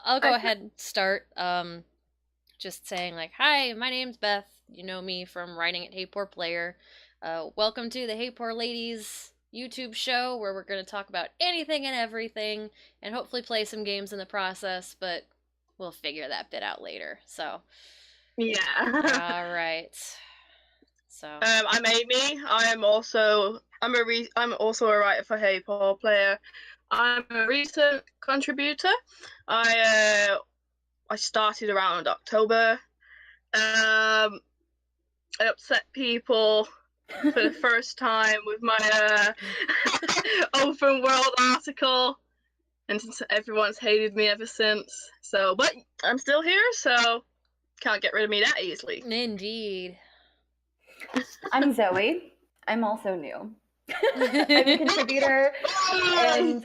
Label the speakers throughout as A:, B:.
A: I'll go ahead and start. Just saying like, hi, my name's Beth. You know me from writing at Hey Poor Player. Welcome to the Hey Poor Ladies YouTube show where we're going to talk about anything and everything and hopefully play some games in the process, but we'll figure that bit out later. So,
B: Yeah.
A: all right. So,
B: I'm Amy. I'm also a writer for Hey Poor Player. I'm a recent contributor. I started around October. I upset people for the first time with my open world article, and everyone's hated me ever since. So, but I'm still here, so can't get rid of me that easily.
A: Indeed.
C: I'm Zoe. I'm also new. I'm a contributor, and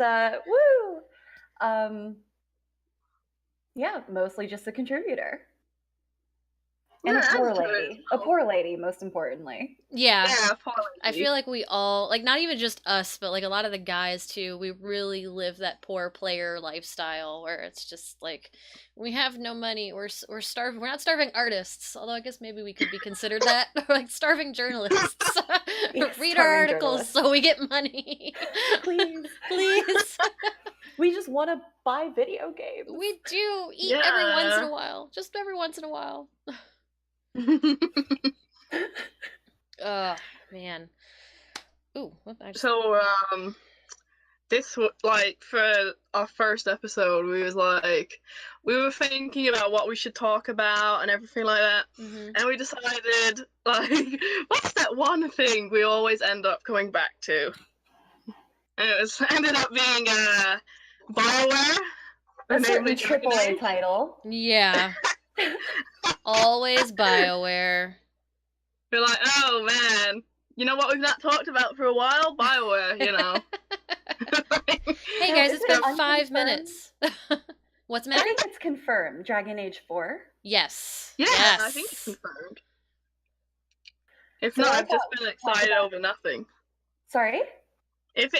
C: yeah, mostly just a contributor. And
B: Yeah,
C: a poor
B: that's good.
C: lady. A poor lady, most importantly.
A: Yeah.
B: Yeah,
A: I feel like we all, like, not even just us, but like a lot of the guys too, we really live that poor player lifestyle where it's just like we have no money, we're starving. We're not starving artists, although I guess maybe we could be considered that. Or like starving journalists.
C: Yes,
A: Read our
C: starving
A: articles
C: journalists.
A: so we get money.
C: Please.
A: Please.
C: We just want to buy video games.
A: We do eat every once in a while. Just every once in a while. Oh, man. Ooh,
B: So, this like for our first episode, we were thinking about what we should talk about and everything like that, and we decided like, what's that one thing we always end up coming back to? And it ended up being Bioware.
C: A certain AAA title.
A: Yeah. Always Bioware.
B: We're like, oh man, you know what we've not talked about for a while? Bioware, you know.
A: Hey guys, it's been 5 minutes. What's the matter?
C: I think it's confirmed. Dragon Age 4?
A: Yes.
B: Yeah,
A: yes.
B: I think it's confirmed. If not, I've just been excited over nothing.
C: Sorry?
B: If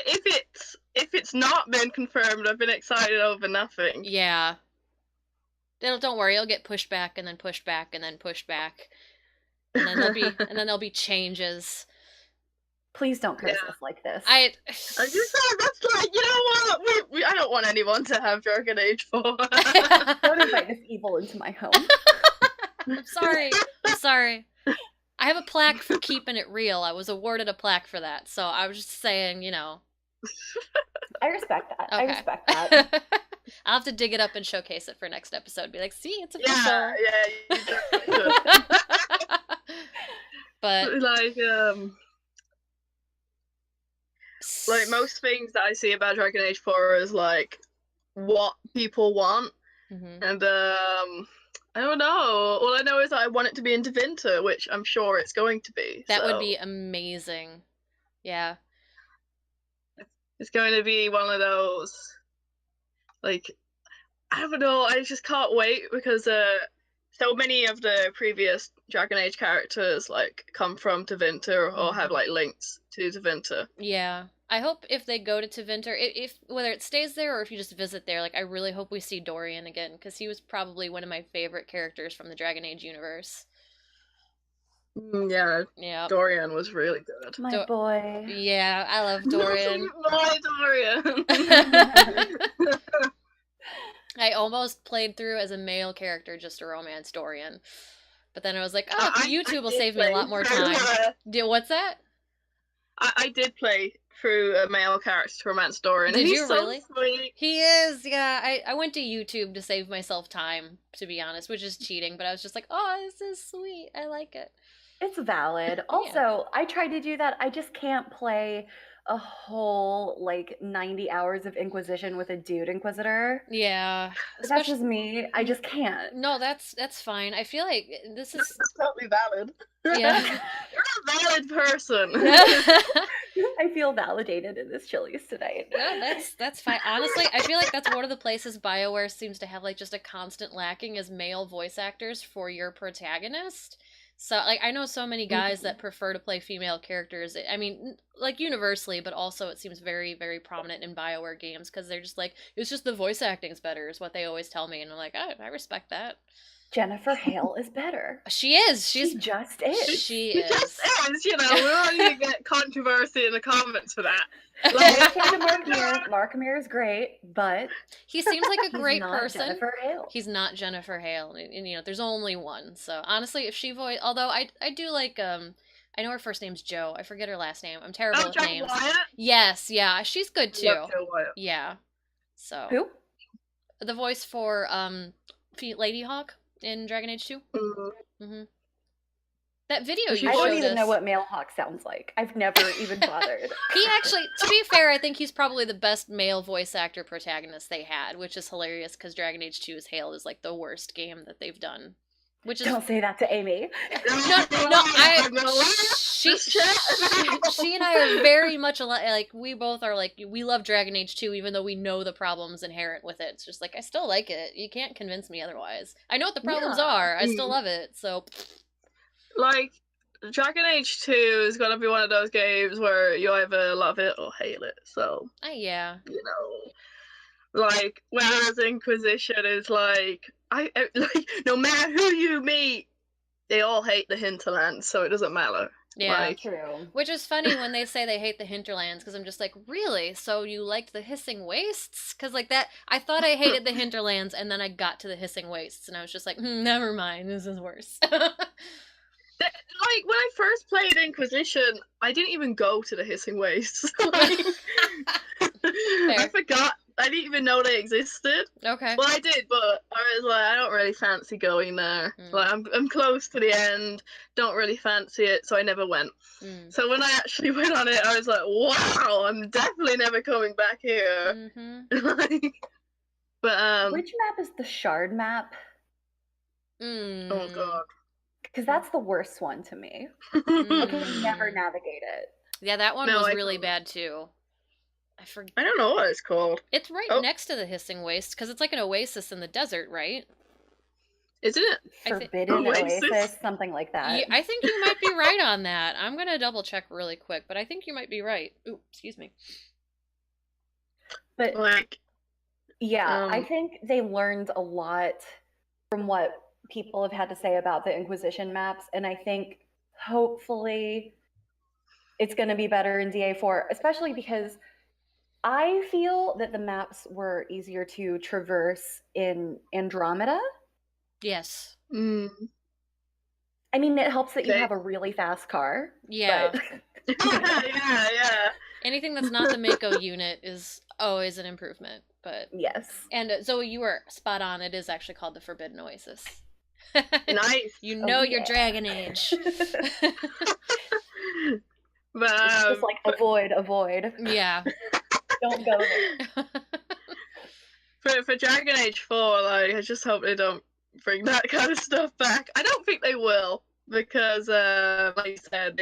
B: it's not been confirmed, I've been excited over nothing.
A: Yeah. Don't worry, it'll get pushed back and then pushed back and then pushed back. And then there'll be changes.
C: Please don't curse us like this.
B: I just said that's like, you know what? I don't want anyone to have Dragon Age 4.
C: Don't invite this evil into my home.
A: I'm sorry. I have a plaque for keeping it real. I was awarded a plaque for that, so I was just saying, you know.
C: I respect that. Okay. I respect that.
A: I'll have to dig it up and showcase it for next episode. Be like, see, it's official.
B: Yeah, you definitely should.
A: But
B: like most things that I see about Dragon Age 4 is like what people want, and I don't know. All I know is that I want it to be in Tevinter, which I'm sure it's going to be.
A: That would be amazing. Yeah.
B: It's going to be one of those, like, I don't know, I just can't wait because so many of the previous Dragon Age characters like come from Tevinter or have like links to Tevinter.
A: Yeah. I hope if they go to Tevinter, if whether it stays there or if you just visit there, like I really hope we see Dorian again because he was probably one of my favorite characters from the Dragon Age universe.
B: Yeah. Dorian was really good.
C: My boy.
A: Yeah, I love Dorian.
B: My Dorian.
A: I almost played through as a male character just to romance Dorian. But then I was like, oh, YouTube will save me a lot more time. What's that?
B: I did play through a male character to romance Dorian.
A: Did you really?
B: So sweet.
A: He is, yeah. I went to YouTube to save myself time, to be honest, which is cheating. But I was just like, oh, this is sweet. I like it.
C: It's valid. Also, I tried to do that. I just can't play a whole, like, 90 hours of Inquisition with a dude Inquisitor.
A: Yeah.
C: That's just me. I just can't.
A: No, that's fine. I feel like this is...
B: That's totally valid.
A: Yeah.
B: You're a valid person.
C: I feel validated in this Chili's tonight.
A: Yeah, that's fine. Honestly, I feel like that's one of the places BioWare seems to have, like, just a constant lacking is male voice actors for your protagonist. So, like, I know so many guys that prefer to play female characters. I mean, like, universally, but also it seems very, very prominent in Bioware games because they're just like, it's just the voice acting's better, is what they always tell me. And I'm like, I respect that.
C: Jennifer Hale is better.
A: She is.
C: She just is.
A: She is.
B: You know, we're only going to get controversy in the comments for that.
C: Like, Mark Hamill is great, but
A: he seems like a great
C: he's not
A: person.
C: Jennifer Hale.
A: He's not Jennifer Hale, and you know, there's only one. So honestly, if she although I do like I know her first name's Joe. I forget her last name. I'm terrible with names.
B: Wyatt?
A: Yes, yeah, she's good too.
B: Joe Wyatt.
A: Yeah. So
C: who?
A: The voice for Lady Hawk in Dragon Age 2. Mm-hmm. That video you showed us.
C: I don't even know what Male Hawk sounds like. I've never even bothered.
A: He actually, to be fair, I think he's probably the best male voice actor protagonist they had, which is hilarious because Dragon Age 2 is hailed as like the worst game that they've done. Which is
C: Don't say that to Amy.
A: She and I are very much alike. Like, we both are like, we love Dragon Age 2, even though we know the problems inherent with it. It's just like, I still like it. You can't convince me otherwise. I know what the problems are. I still love it. So,
B: like, Dragon Age 2 is gonna be one of those games where you either love it or hate it. So,
A: yeah,
B: you know, like, whereas Inquisition is like, like, no matter who you meet, they all hate the hinterlands, so it doesn't matter.
A: Yeah,
B: like,
C: true.
A: Which is funny when they say they hate the hinterlands, because I'm just like, really? So you liked the hissing wastes? Because like that, I thought I hated the hinterlands, and then I got to the hissing wastes, and I was just like, never mind, this is worse.
B: Like, when I first played Inquisition, I didn't even go to the hissing wastes. Like, I forgot. I didn't even know they existed.
A: Okay.
B: Well, I did, but I was like, I don't really fancy going there. Like, I'm close to the end, don't really fancy it, so I never went. So when I actually went on it, I was like, wow, I'm definitely never coming back here. Like, but
C: which map is the Shard map?
B: Oh god.
C: Because that's the worst one to me. I can never navigate it.
A: Yeah, that one was really bad too.
B: I don't know what it's called.
A: It's right next to the hissing waste because it's like an oasis in the desert, right?
B: Isn't it?
C: Forbidden oasis, something like that.
A: Yeah, I think you might be right on that. I'm gonna double check really quick, but I think you might be right. Ooh, excuse me.
C: But like, yeah, I think they learned a lot from what people have had to say about the Inquisition maps, and I think hopefully it's going to be better in DA4, especially because I feel that the maps were easier to traverse in Andromeda.
A: Yes.
C: I mean, it helps that you have a really fast car.
A: Yeah.
C: But...
B: yeah.
A: Anything that's not the Mako unit is always an improvement. But
C: yes.
A: And Zoe, you were spot on. It is actually called the Forbidden Oasis.
B: Nice.
A: You know your Dragon Age.
B: But
C: it's just like avoid.
A: Yeah.
C: Don't go there.
B: For Dragon Age 4, like, I just hope they don't bring that kind of stuff back. I don't think they will, because like you said,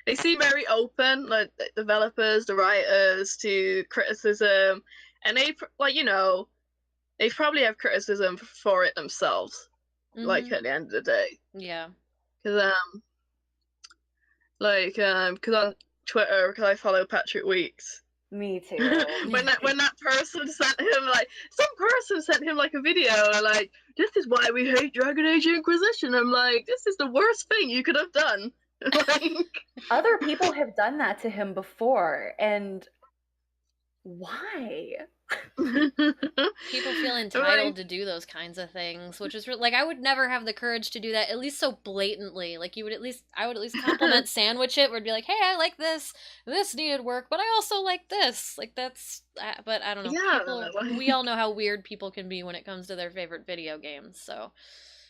B: they seem very open, like the developers, the writers, to criticism, and they, like, you know, they probably have criticism for it themselves. Like, at the end of the day.
A: Yeah.
B: Because because on Twitter, because I follow Patrick Weeks.
C: Me too.
B: when that person sent him, like, some person sent him like a video like, this is why we hate Dragon Age Inquisition. I'm like, this is the worst thing you could have done. Like,
C: other people have done that to him before, and why?
A: People feel entitled to do those kinds of things, which is like, I would never have the courage to do that, at least so blatantly. Like, I would at least compliment sandwich it, where it'd be like, hey, I like this needed work, but I also like this. Like, that's, but I don't know.
B: Yeah,
A: we all know how weird people can be when it comes to their favorite video games, so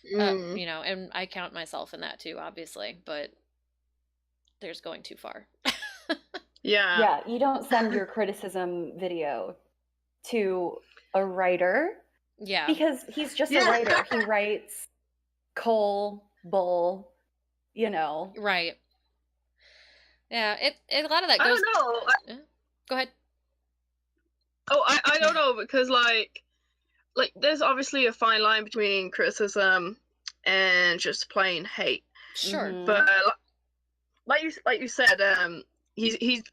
A: you know, and I count myself in that too, obviously, but there's going too far.
C: Yeah, you don't send your criticism video to a writer.
A: Yeah.
C: Because he's just a writer. He writes Cole, Bull, you know.
A: Right. Yeah, a lot of that goes...
B: I don't know.
A: Go ahead.
B: Oh, I don't know, because like there's obviously a fine line between criticism and just plain hate.
A: Sure.
B: But like you said, he's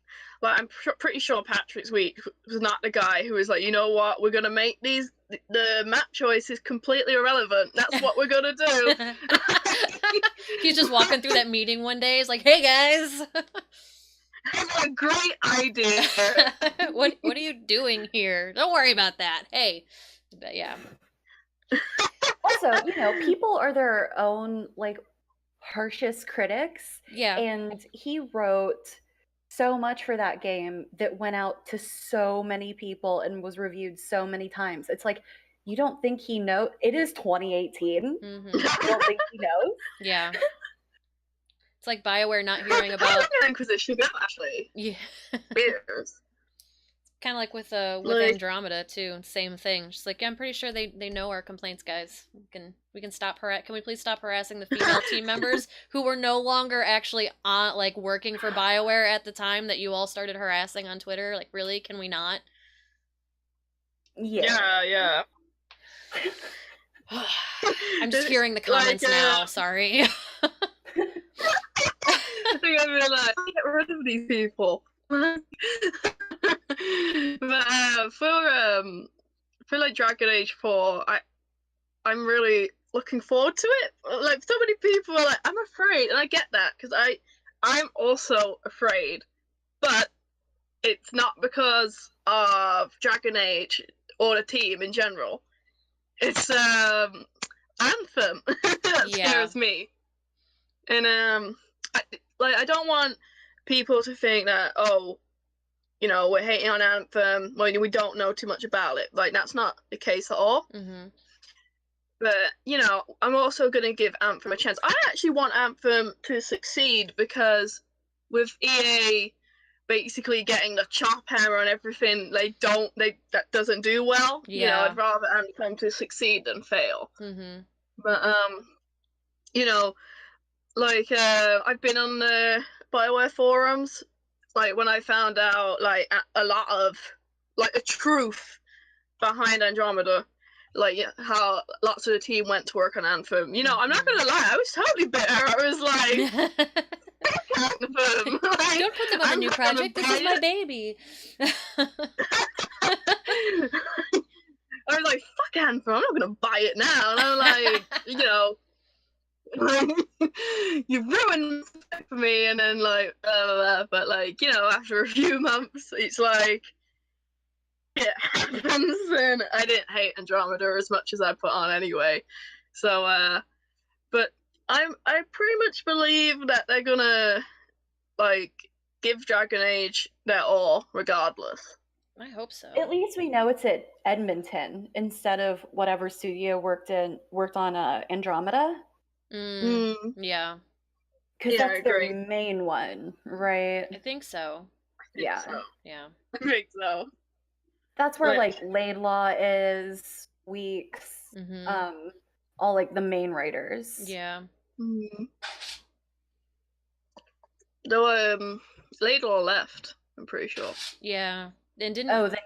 B: like, I'm pretty sure Patrick's Week was not the guy who was like, you know what, we're gonna make the map choices completely irrelevant. That's what we're gonna do.
A: He's just walking through that meeting one day. He's like, "Hey guys,
B: that's a great idea.
A: what are you doing here? Don't worry about that. Hey." But yeah.
C: Also, people are their own like harshest critics.
A: Yeah.
C: And he wrote so much for that game that went out to so many people and was reviewed so many times. It's like, you don't think he knows? It is 2018.
A: Mm-hmm.
C: You don't think he knows?
A: Yeah. It's like Bioware not hearing about
B: Inquisition, actually.
A: Yeah.
B: Beers.
A: Kind of like with Andromeda too. Same thing. Just like, yeah, I'm pretty sure they know our complaints, guys. We can stop Can we please stop harassing the female team members who were no longer actually on working for Bioware at the time that you all started harassing on Twitter? Like, really? Can we not?
B: Yeah.
A: I'm just hearing the comments now. Sorry.
B: I think I'm gonna get rid of these people. But for like Dragon Age 4, I'm really looking forward to it. Like, so many people are like, I'm afraid, and I get that because I'm also afraid, but it's not because of Dragon Age or the team in general. It's Anthem that scares me, and I don't want people to think that, oh, we're hating on Anthem when we don't know too much about it. Like, that's not the case at all.
A: Mm-hmm.
B: But, I'm also going to give Anthem a chance. I actually want Anthem to succeed because with EA basically getting the chop hammer and everything, that doesn't do well.
A: Yeah.
B: I'd rather Anthem to succeed than fail.
A: Mm-hmm.
B: But, I've been on the Bioware forums, like, when I found out, like, a lot of, like, the truth behind Andromeda, like, how lots of the team went to work on Anthem. I'm not gonna lie, I was totally bitter. I was like, Anthem. Like,
A: don't put them on a new project. This is my baby.
B: I was like, fuck Anthem, I'm not gonna buy it now. And I'm like, you ruined it for me, and then like, but like, after a few months, it's like, it happens, and I didn't hate Andromeda as much as I put on anyway. So, but I pretty much believe that they're gonna like give Dragon Age their all, regardless.
A: I hope so.
C: At least we know it's at Edmonton instead of whatever studio worked on Andromeda.
A: Yeah.
C: Because that's their main one, right?
A: I think so.
C: Yeah.
A: Yeah.
B: I think so.
C: That's where like Laidlaw is, Weeks, all like the main writers.
A: Yeah.
B: Though Laidlaw left, I'm pretty sure.
A: Yeah. And didn't
C: the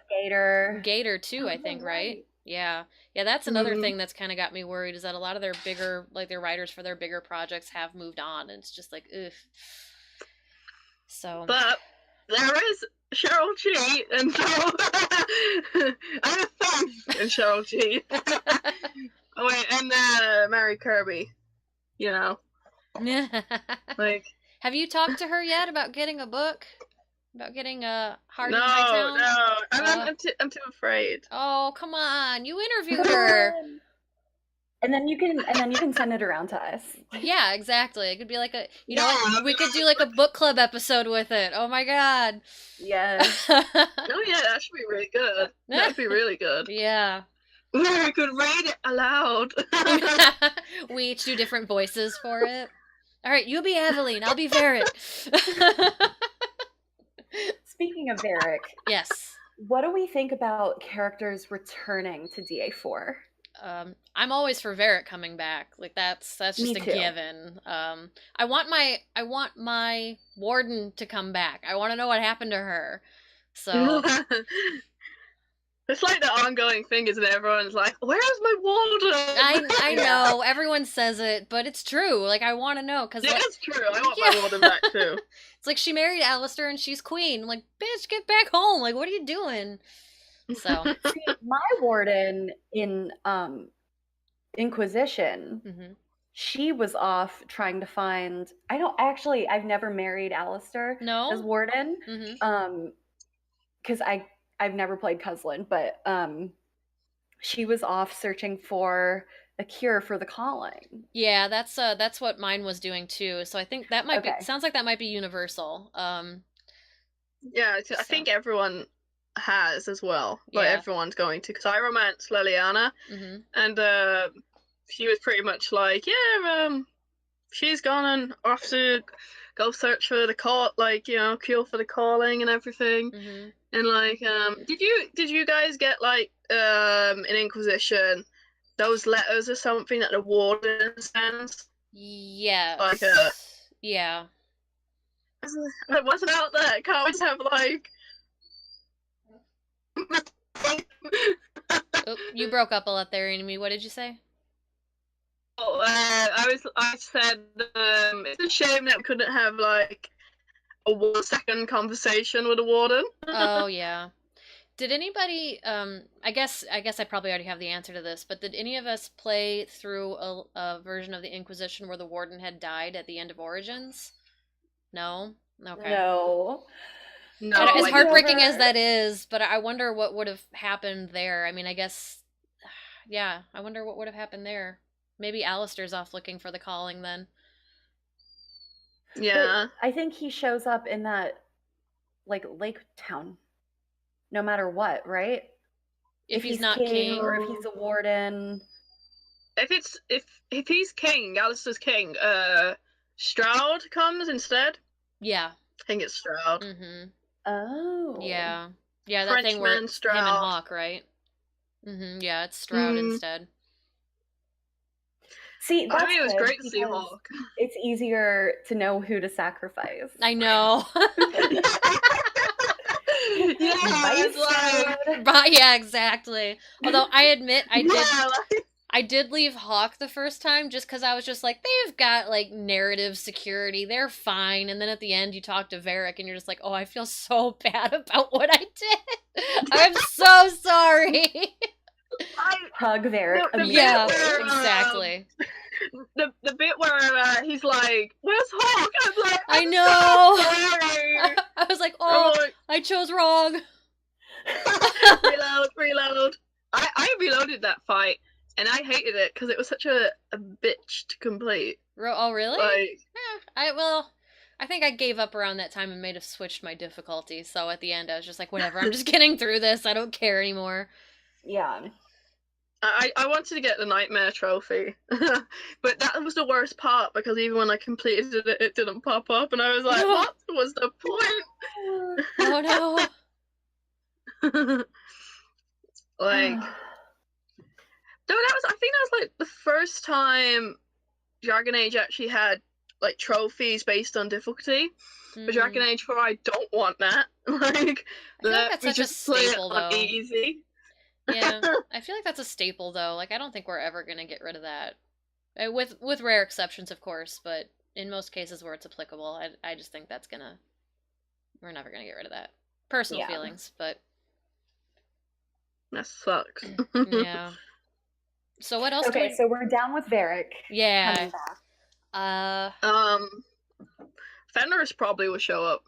A: Gator too, I think, right? Yeah. Yeah, that's another thing that's kind of got me worried, is that a lot of their bigger, like, their writers for their bigger projects have moved on, and it's just like, ugh. So.
B: But there is Cheryl G, and so I'm a fan in Cheryl G. Oh wait, and Mary Kirby, like.
A: Have you talked to her yet about getting a book? About getting a Hard
B: in
A: Hightown?
B: No, I'm too afraid.
A: Oh, come on! You interviewed her.
C: And then you can send it around to us.
A: Yeah, exactly. It could be like we could do like a book club episode with it. Oh my god.
C: Yeah.
B: Oh yeah, that should be really good. That'd be really good.
A: Yeah.
B: I could read it aloud.
A: We each do different voices for it. All right, you be Eveline. I'll be Varric.
C: Speaking of Varric.
A: Yes.
C: What do we think about characters returning to DA4?
A: I'm always for Varric coming back. Like, that's just a given. I want my Warden to come back. I want to know what happened to her. So
B: It's like the ongoing thing, isn't it? Everyone's like, "Where's my warden?"
A: I know everyone says it, but it's true. Like I want to know because
B: yeah, it's true. I want my warden back too.
A: It's like she married Alistair and she's queen. I'm like, bitch, get back home. Like, what are you doing? So
C: see, my warden in Inquisition, she was off trying to find. I've never married Alistair as warden. Because I've never played Cuslin, but she was off searching for a cure for the calling.
A: Yeah, that's what mine was doing too. So I think that might be sounds like that might be universal.
B: Yeah, I think everyone has as well. Like everyone's going to, because I romanced Liliana, and she was pretty much like, yeah, she's gone and off to go search for the cure for the calling and everything. And like, did you guys get like in Inquisition those letters or something that the warden sends?
A: Yes.
B: Like
A: yeah.
B: It wasn't out there. Can't we just have like?
A: Oh, you broke up a lot there, Amy. What did you say?
B: Oh, I said it's a shame that we couldn't have like a 1 second conversation with a warden.
A: Oh yeah. Did anybody I guess I probably already have the answer to this, but did any of us play through a version of the Inquisition where the warden had died at the end of Origins? No? Okay.
C: No.
A: As heartbreaking as that is, but I wonder what would have happened there. I mean, I guess yeah, I wonder what would have happened there. Maybe Alistair's off looking for the calling then.
B: Yeah.
C: But I think he shows up in that like lake town. No matter what, right?
A: If he's not king
C: or if he's a warden.
B: If he's king, Alistair's king, Stroud comes instead.
A: Yeah.
B: I think it's Stroud.
C: Oh.
A: Yeah. Yeah, that thing where it's him and Hawk, right? Yeah, it's Stroud instead.
C: See, that's
B: it was great to see Hawk.
C: It's easier to know who to sacrifice.
A: I know. Yeah, exactly. Although I admit I did leave Hawk the first time just because I was just like, they've got like narrative security, they're fine. And then at the end you talk to Varric and you're just like, oh, I feel so bad about what I did. I'm so sorry.
C: Hug Varric.
A: Yeah, exactly.
B: The bit where he's like, "Where's Hawk?" I'm like,
A: I know.
B: So sorry.
A: I was like, "Oh, I chose wrong."
B: Reload. I reloaded that fight, and I hated it because it was such a bitch to complete.
A: Oh, really?
B: Like,
A: I think I gave up around that time and may have switched my difficulty. So at the end, I was just like, whatever. I'm just getting through this. I don't care anymore.
C: Yeah.
B: I wanted to get the Nightmare Trophy, but that was the worst part because even when I completed it, it didn't pop up, and I was like, what was the point?
A: Oh
B: no. Like, I think that was like the first time Dragon Age actually had like trophies based on difficulty. But Dragon Age 4, I don't want that. Like,
A: I feel like that's such a staple, though.
B: Easy.
A: Yeah, I feel like that's a staple, though. Like, I don't think we're ever gonna get rid of that, with rare exceptions, of course. But in most cases where it's applicable, I just think we're never gonna get rid of that. Personal feelings, but
B: that sucks.
A: Yeah. So what else?
C: Okay, so we're down with Varric.
A: Yeah.
B: Fenris probably will show up,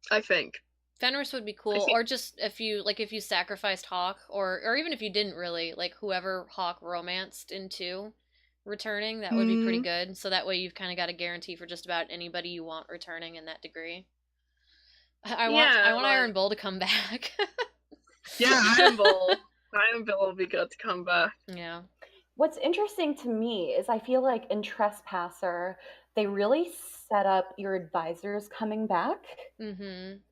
B: I think.
A: Fenris would be cool, or just if you sacrificed Hawk, or even if you didn't really, like whoever Hawk romanced into returning, that would be pretty good. So that way you've kind of got a guarantee for just about anybody you want returning in that degree. I want Iron Bull to come back.
B: Yeah, Iron Bull will be good to come back.
A: Yeah.
C: What's interesting to me is I feel like in Trespasser, they really set up your advisors coming back.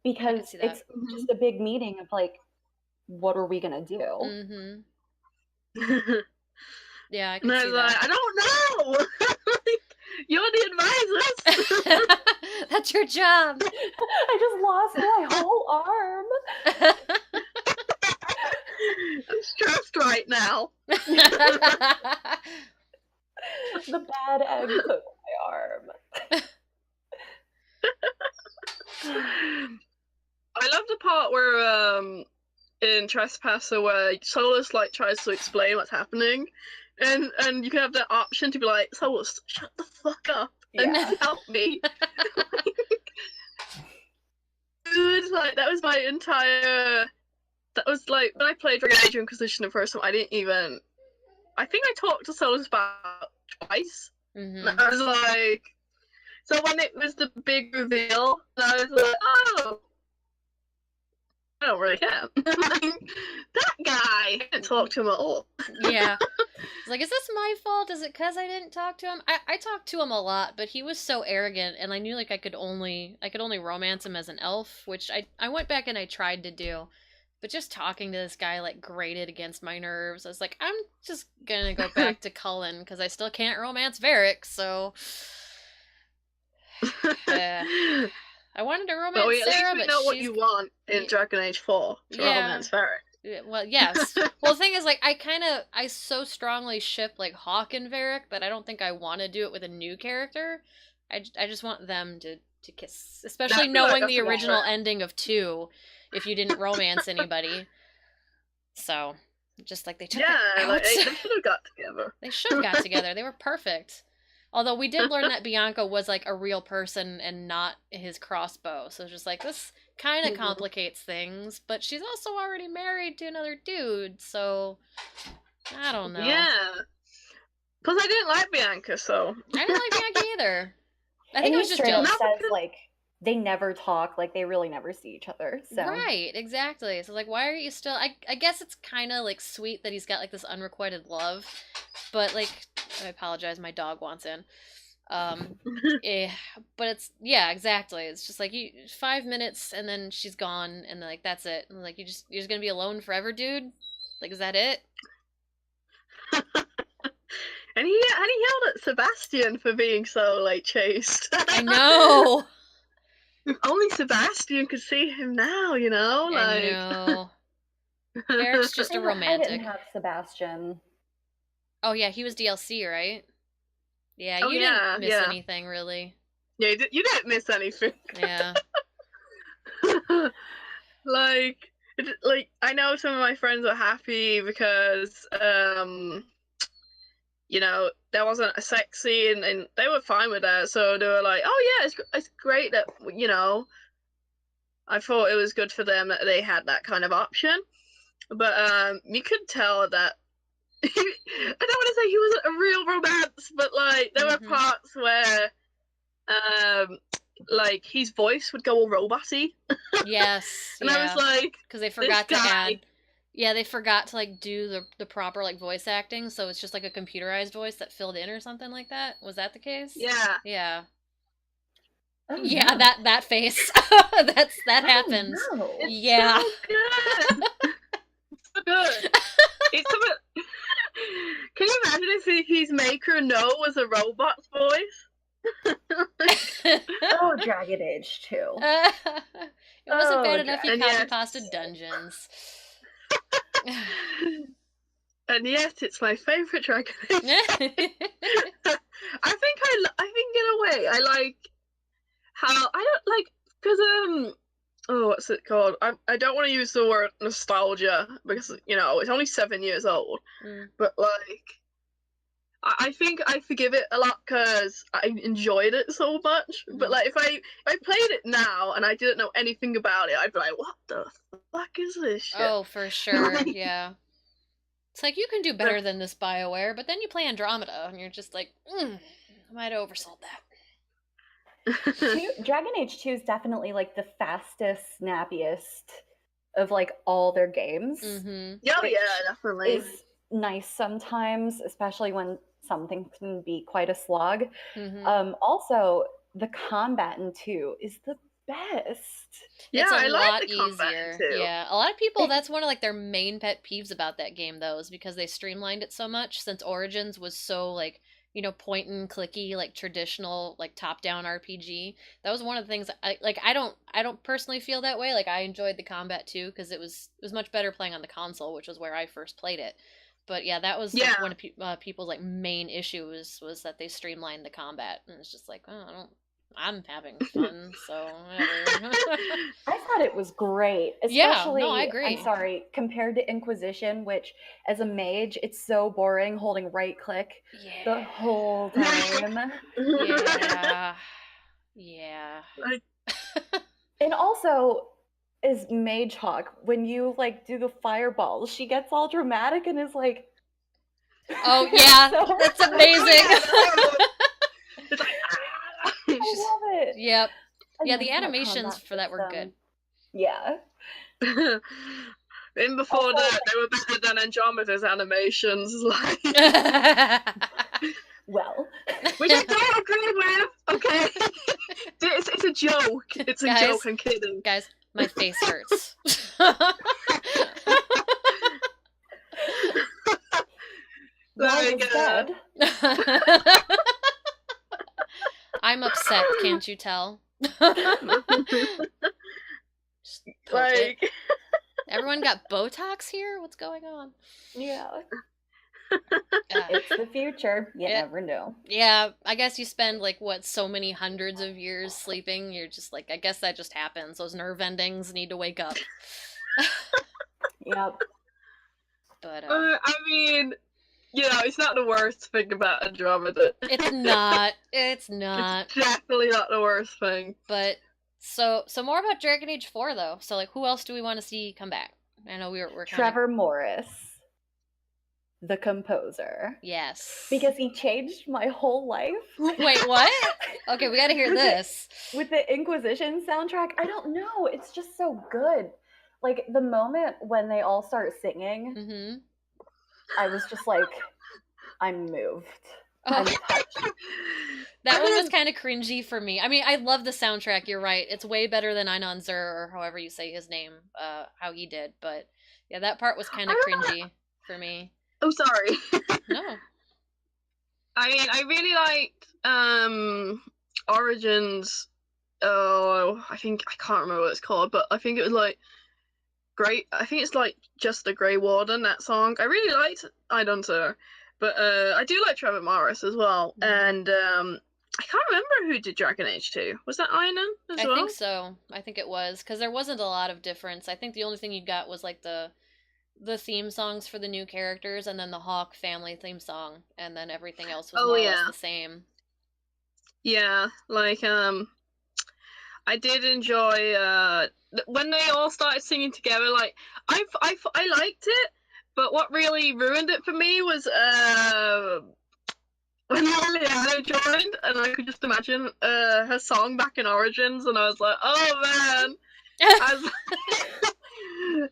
C: Because it's just a big meeting of like, what are we gonna do?
A: Yeah, I can see that.
B: I don't know. You're the advisors.
A: That's your job.
C: I just lost my whole arm.
B: right now.
C: The bad egg took my arm.
B: I love the part where in Trespasser where Solus like tries to explain what's happening, and you can have the option to be like, Solus, shut the fuck up and help me. Dude, like that was my entire. That was like when I played Dragon Age Inquisition the first time. I think I talked to Solus about twice.
A: Mm-hmm.
B: And I was like, so when it was the big reveal, I was like, oh, I don't really care. That guy, I didn't talk to him at all.
A: Yeah. It's like, is this my fault? Is it because I didn't talk to him? I talked to him a lot, but he was so arrogant, and I knew like I could only romance him as an elf, which I went back and I tried to do. But just talking to this guy like grated against my nerves. I was like, I'm just gonna go back to Cullen because I still can't romance Varric, so I wanted to romance
B: at
A: Sarah,
B: least we
A: but
B: know what you want in Dragon Age 4 to romance Varric.
A: Well, yes. Well, the thing is, like, I so strongly ship, like, Hawk and Varric that I don't think I want to do it with a new character. I just want them to kiss. Especially knowing the original ending of 2, if you didn't romance anybody. So, just, like, they took it out.
B: Like, they should have got together.
A: They should have got together. They were perfect. Although we did learn that Bianca was, like, a real person and not his crossbow. So it's just like, this kind of complicates things. But she's also already married to another dude, so I don't know.
B: Yeah. Because I didn't like Bianca, so.
A: I didn't like Bianca either. I think it was just
C: straight up
A: jealous.
C: says, like, they never talk, like, they really never see each other, so.
A: Right, exactly. So, like, why are you still... I guess it's kind of, like, sweet that he's got, like, this unrequited love. But, like... I apologize, my dog wants in. But it's, yeah, exactly. It's just like 5 minutes and then she's gone and like that's it. And like you're just gonna be alone forever, dude. Like, is that it?
B: And he yelled at Sebastian for being so like chaste.
A: I know.
B: Only Sebastian could see him now, you know. Like...
A: I know. Varric's just a romantic.
C: I didn't have Sebastian.
A: Oh, yeah, he was DLC, right? Yeah, you didn't miss anything, really.
B: Yeah, you didn't miss anything.
A: Yeah.
B: like, I know some of my friends are happy because, you know, there wasn't a sex scene, and they were fine with that, so they were like, oh yeah, it's great that, you know, I thought it was good for them that they had that kind of option. But, you could tell that I don't want to say he wasn't a real romance, but like there were parts where like his voice would go all robot-y.
A: Yes.
B: And I was like,
A: because they forgot to add. Yeah, they forgot to like do the proper like voice acting, so it's just like a computerized voice that filled in or something like that. Was that the case?
B: Yeah.
A: Yeah.
C: Oh,
A: yeah,
C: no.
A: that face. That happens.
C: No.
B: It's
A: yeah.
B: so good. It's so good. It's so good. Can you imagine if his maker No was a robot's voice?
C: Oh, Dragon Age 2.
A: It wasn't bad enough you copy-pasted
B: yes.
A: dungeons.
B: And yet, it's my favourite Dragon Age. I think in a way, I like how, I don't like, because, oh, what's it called? I don't want to use the word nostalgia because, you know, it's only 7 years old. But, like, I think I forgive it a lot because I enjoyed it so much. But, like, if I played it now and I didn't know anything about it, I'd be like, what the fuck is this shit?
A: Oh, for sure, yeah. It's like, you can do better than this Bioware, but then you play Andromeda, and you're just like, I might have oversold that.
C: Dragon Age 2 is definitely like the fastest, snappiest of like all their games.
B: Oh yeah, definitely.
C: Is nice sometimes, especially when something can be quite a slog. Also, the combat in 2 is the best.
A: Yeah, it's a lot
B: like the
A: easier.
B: Too.
A: Yeah, a lot of people, that's one of like their main pet peeves about that game, though, is because they streamlined it so much since Origins was so like point and clicky, like traditional, like top-down RPG. That was one of the things I don't personally feel that way. Like I enjoyed the combat too because it was much better playing on the console, which was where I first played it. But yeah, that was like one of people's like main issues was that they streamlined the combat, and it's just like, oh, I'm having fun, so whatever.
C: I thought it was great, especially, I agree. I'm sorry, compared to Inquisition, which as a mage, it's so boring holding right click the whole time.
A: Yeah.
C: And also, as Mage Hawk, when you like do the fireballs, she gets all dramatic and is like,
A: oh yeah, so that's amazing.
C: I love it.
A: Yep. Yeah, the animations for that were good.
C: Yeah.
B: And before that, they were better than Andromeda's animations. Like,
C: well,
B: which I don't agree with. Okay, it's a joke. It's a joke. I'm kidding,
A: guys. My face hurts.
C: Dead.
A: I'm upset, can't you tell?
B: Like,
A: everyone got Botox here? What's going on?
C: Yeah. It's the future. You never know.
A: Yeah, I guess you spend like so many hundreds of years sleeping. You're just like, I guess that just happens. Those nerve endings need to wake up.
C: Yep.
A: But
B: I mean, it's not the worst thing about Andromeda.
A: It's not. It's not.
B: It's definitely not the worst thing.
A: But so more about Dragon Age 4 though. So like, who else do we want to see come back? I know we're
C: Trevor Morris, the composer.
A: Yes.
C: Because he changed my whole life.
A: Wait, what? Okay, we got to hear this.
C: With the Inquisition soundtrack, I don't know. It's just so good. Like the moment when they all start singing, I was just like, I'm moved. I'm touched.
A: That one was kind of cringy for me. I mean, I love the soundtrack. You're right. It's way better than Einon Zur, or however you say his name, how he did. But yeah, that part was kind of cringy for me.
B: I'm sorry.
A: No.
B: I mean, I really liked Origins. Oh, I can't remember what it's called, but I think it was like Great. I think it's like just the Grey Warden, that song. I really liked Einon Zur, but I do like Trevor Morris as well. And I can't remember who did Dragon Age 2. Was that Einon as well?
A: I think so. I think it was, because there wasn't a lot of difference. I think the only thing you got was like the theme songs for the new characters, and then the Hawk family theme song, and then everything else was more or less the same.
B: Yeah, like I did enjoy when they all started singing together. Like I liked it, but what really ruined it for me was when Liliana joined, and I could just imagine her song back in Origins, and I was like, oh man.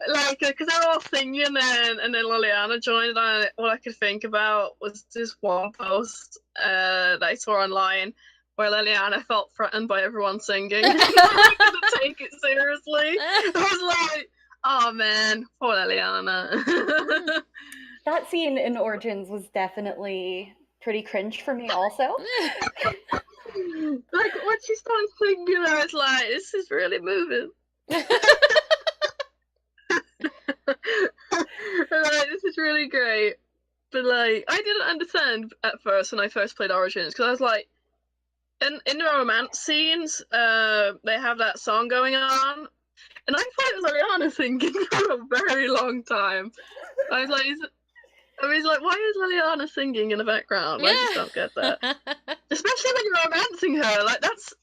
B: Like, because they're all singing, and then Liliana joined, and all I could think about was this one post that I saw online where Liliana felt threatened by everyone singing. I couldn't take it seriously. I was like, oh man, poor Liliana.
C: That scene in Origins was definitely pretty cringe for me also.
B: Like, when she started singing, I was like, this is really moving. Like, this is really great. But like, I didn't understand at first when I first played Origins, because I was like, in the romance scenes, they have that song going on, and I thought it was Liliana singing for a very long time. I was like, why is Liliana singing in the background? I just don't get that. Especially when you're romancing her, like that's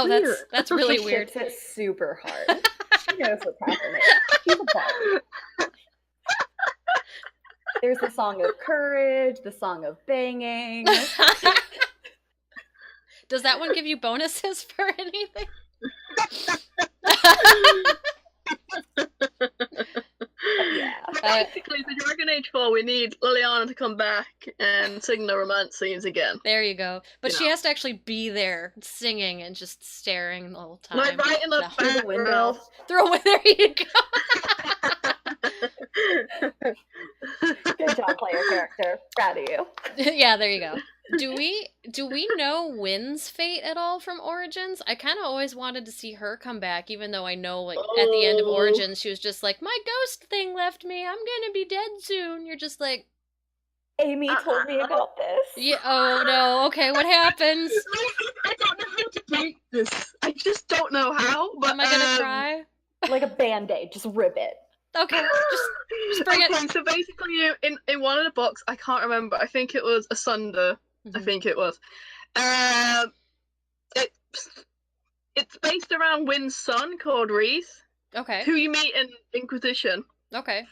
B: weird.
A: That's really weird.
C: She hits it super hard. She knows what's happening. She's a bard. There's the song of courage, the song of banging.
A: Does that one give you bonuses for anything?
C: Yeah.
B: Basically, for Dragon Age 4, we need Liliana to come back and sing the romance scenes again.
A: There you go. But she has to actually be there, singing and just staring the whole time.
B: Like right in the
C: through the window.
A: There you
C: go. Good job, player character. Proud of you.
A: Yeah, there you go. Do we know Wynn's fate at all from Origins? I kind of always wanted to see her come back, even though I know, like, at the end of Origins, she was just like, my ghost thing left me. I'm gonna be dead soon. You're just like,
C: Amy told me about this.
A: Yeah. Oh no. Okay. What happens?
B: I don't know how to break this. I just don't know how. But
A: am I gonna cry?
C: Like a band-aid, just rip it.
A: Okay, just bring it.
B: Okay, so basically, in one of the books, I can't remember. I think it was Asunder. I think it was. It's based around Wynn's son called Reese.
A: Okay.
B: Who you meet in Inquisition.
A: Okay.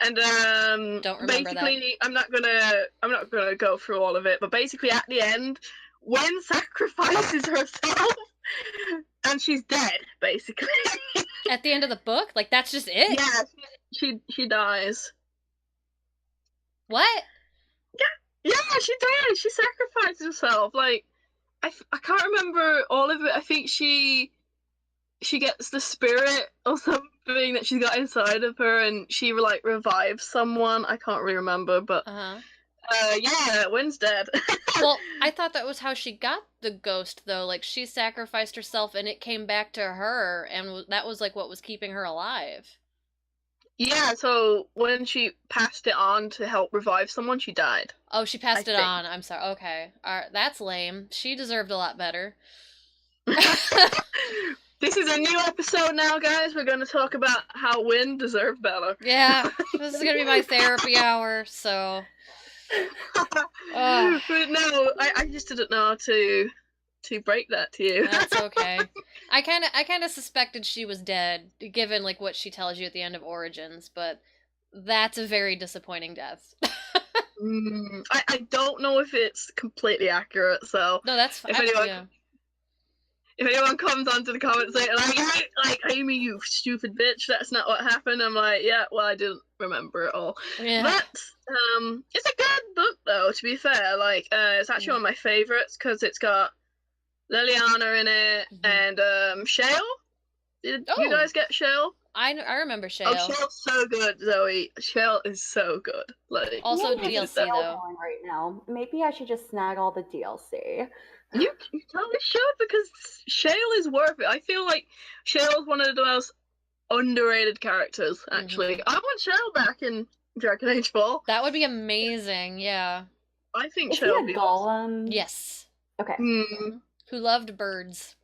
B: And
A: don't remember
B: basically,
A: that.
B: I'm not gonna go through all of it, but basically at the end, Wynn sacrifices herself, and she's dead. Basically.
A: At the end of the book, like that's just it.
B: Yeah, she dies.
A: What?
B: Yeah, she dies. She sacrifices herself. Like, I can't remember all of it. I think she gets the spirit or something that she's got inside of her, and she like revives someone. I can't really remember, but yeah, Wynn's dead.
A: Well, I thought that was how she got the ghost, though. Like, she sacrificed herself, and it came back to her, and that was like what was keeping her alive.
B: Yeah, so when she passed it on to help revive someone, she died.
A: Oh, she passed it on. I'm sorry. Okay, that's lame. She deserved a lot better.
B: This is a new episode now, guys. We're going to talk about how Wynn deserved better.
A: Yeah, this is going to be my therapy hour, so...
B: But no, I just didn't know how to break that to you.
A: That's okay. I kind of suspected she was dead, given like what she tells you at the end of Origins, but that's a very disappointing death.
B: I don't know if it's completely accurate, so
A: no, that's fine.
B: If anyone comes onto the comments later, like, Amy, you stupid bitch, that's not what happened, I'm like, yeah, well, I didn't remember it all.
A: Yeah.
B: But, it's a good book, though, to be fair. Like, it's actually one of my favourites, because it's got Liliana in it, and, Shale. Did you guys get Shale?
A: I remember Shale.
B: Oh, Shale's so good, Zoe. Shale is so good. Like,
A: also DLC, though.
C: Right now. Maybe I should just snag all the DLC.
B: You totally should, because Shale is worth it. I feel like Shale's one of the most underrated characters, actually. I want Shale back in Dragon Age 4.
A: That would be amazing, yeah.
B: I think
C: Is
B: Shale
C: he
B: would be
C: golem?
A: Yes.
C: Okay.
A: Who loved birds.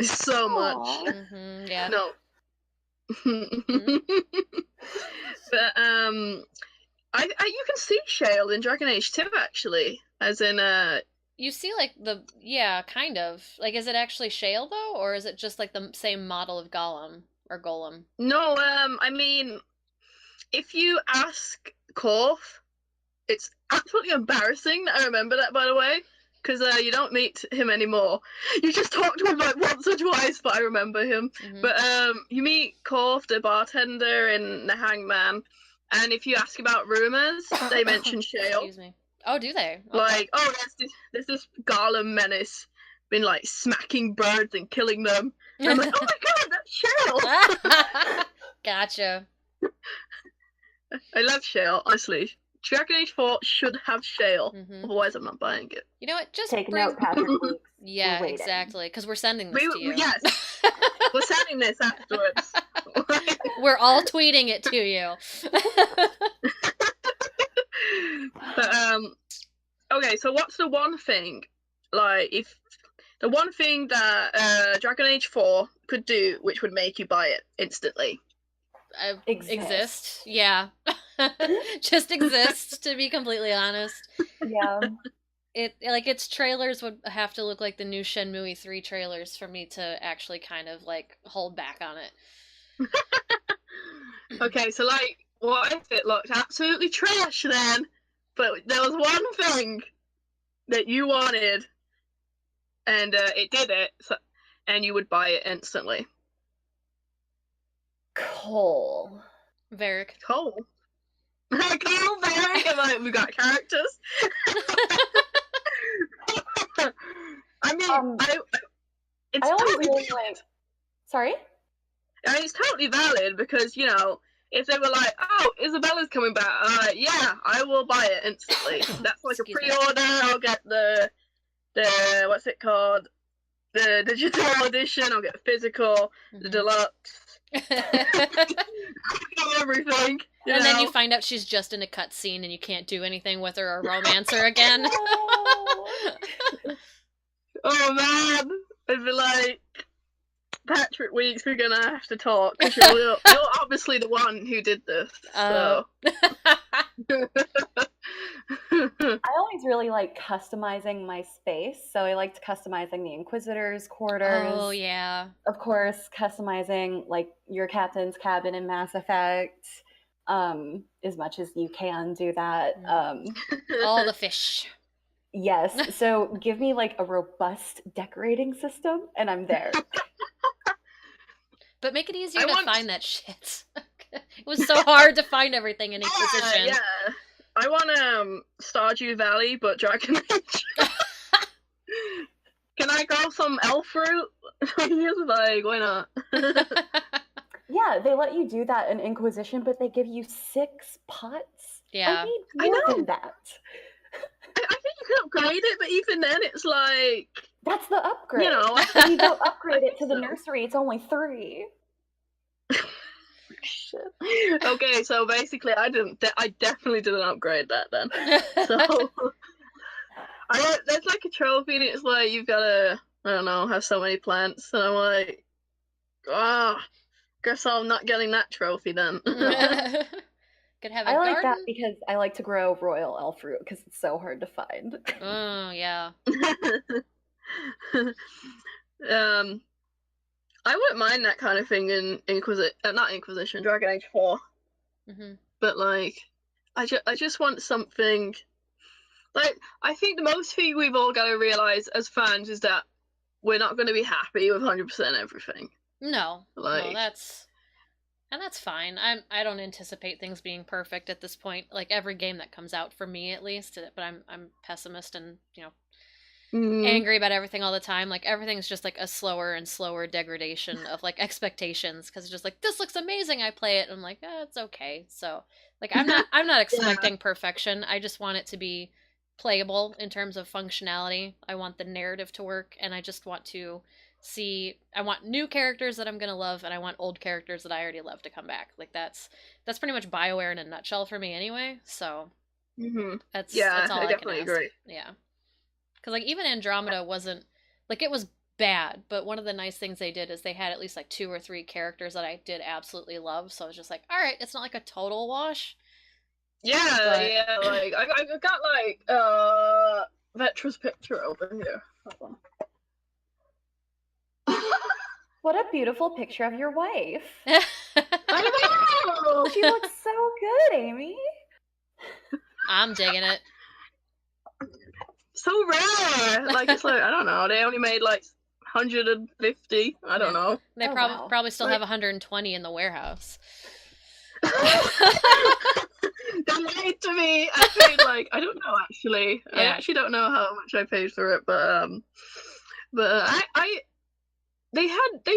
B: So much.
A: Yeah.
B: No. But, you can see Shale in Dragon Age 2, actually. As in,
A: you see, like, kind of. Like, is it actually Shale, though? Or is it just, like, the same model of Golem? Or Golem?
B: No, I mean, if you ask Korth, it's absolutely embarrassing that I remember that, by the way, because you don't meet him anymore. You just talk to him, like, once or twice, but I remember him. But, you meet Korth, the bartender, in The Hangman, and if you ask about rumors, they mention Shale.
A: Excuse me. Oh, do they?
B: Okay. Like, oh, there's this Garland menace been like smacking birds and killing them. And I'm like, oh my god, that's Shale!
A: Gotcha.
B: I love Shale, honestly. Dragon Age 4 should have Shale, otherwise I'm not buying it.
A: You know what? Just
C: take note, Patrick.
A: Yeah, exactly. Because we're sending this to you.
B: Yes, we're sending this afterwards.
A: We're all tweeting it to you.
B: But okay, so what's the one thing, like, if the one thing that Dragon Age 4 could do which would make you buy it instantly?
A: Exist. Yeah. Just exist, to be completely honest.
C: Yeah.
A: Its trailers would have to look like the new Shenmue 3 trailers for me to actually kind of, like, hold back on it.
B: Okay, so, like, what if it looked absolutely trash then, but there was one thing that you wanted, and it did it, and you would buy it instantly?
C: Cole.
A: Varric.
B: Cole, Varric, and like, we got characters. I mean, it's
C: I only
B: totally
C: really like... Sorry?
B: I mean, it's totally valid because, you know, if they were like, "Oh, Isabella's coming back," yeah, I will buy it instantly. That's like
A: Excuse
B: a pre-order. I'll get the what's it called? The digital edition. I'll get the physical, the deluxe, everything.
A: And then you find out she's just in a cutscene and you can't do anything with her or romance her again.
B: Oh man, I'd be like, Patrick Weeks, we're gonna have to talk because you're obviously the one who did this. So.
C: I always really like customizing my space, so I liked customizing the Inquisitor's quarters.
A: Oh yeah.
C: Of course, customizing like your captain's cabin in Mass Effect, as much as you can do that.
A: All the fish.
C: Yes. So give me like a robust decorating system, and I'm there.
A: But make it easier to find that shit. It was so hard to find everything in Inquisition.
B: Yeah. I want Stardew Valley, but Dragon Age. Can I grow some elf fruit? Like, why not?
C: Yeah, they let you do that in Inquisition, but they give you 6 pots.
A: Yeah.
C: I need more than that.
B: I think you can upgrade it, but even then, it's like
C: that's the upgrade.
B: You know,
C: when you go upgrade it to the nursery, it's only 3.
B: Shit. Okay, so basically, I definitely didn't upgrade that then. So there's like a trophy, and it's like you've got to, I don't know, have so many plants, and I'm like, guess I'm not getting that trophy then.
A: Could have a
C: I like
A: garden.
C: that because I like to grow royal elf fruit because it's so hard to find.
A: Oh yeah.
B: I wouldn't mind that kind of thing in not Inquisition, Dragon Age 4. But like, I just want something. Like, I think the most thing we've all got to realize as fans is that we're not going to be happy with 100% everything.
A: No, that's fine. I don't anticipate things being perfect at this point. Like every game that comes out for me, at least. But I'm pessimist and angry about everything all the time. Like everything's just like a slower and slower degradation of like expectations because it's just like, this looks amazing. I play it and I'm like, it's okay. So like I'm not expecting perfection. I just want it to be playable in terms of functionality. I want the narrative to work, and I just want to I want new characters that I'm gonna love, and I want old characters that I already love to come back. Like that's pretty much Bioware in a nutshell for me anyway. So that's all I definitely can ask. Agree. Yeah, because like even Andromeda wasn't like, it was bad, but one of the nice things they did is they had at least like 2 or 3 characters that I did absolutely love. So I was just like, all right, it's not like a total wash.
B: Yeah, yeah. Like I got like Vetra's picture over here. Hold
C: on. What a beautiful picture of your wife.
B: I know!
C: She looks so good, Amy.
A: I'm digging it.
B: So rare. Like, it's like, I don't know, they only made like 150. I don't know.
A: They probably still have 120 in the warehouse.
B: They lied to me. I paid like, I don't know actually. Yeah. I actually don't know how much I paid for it, but they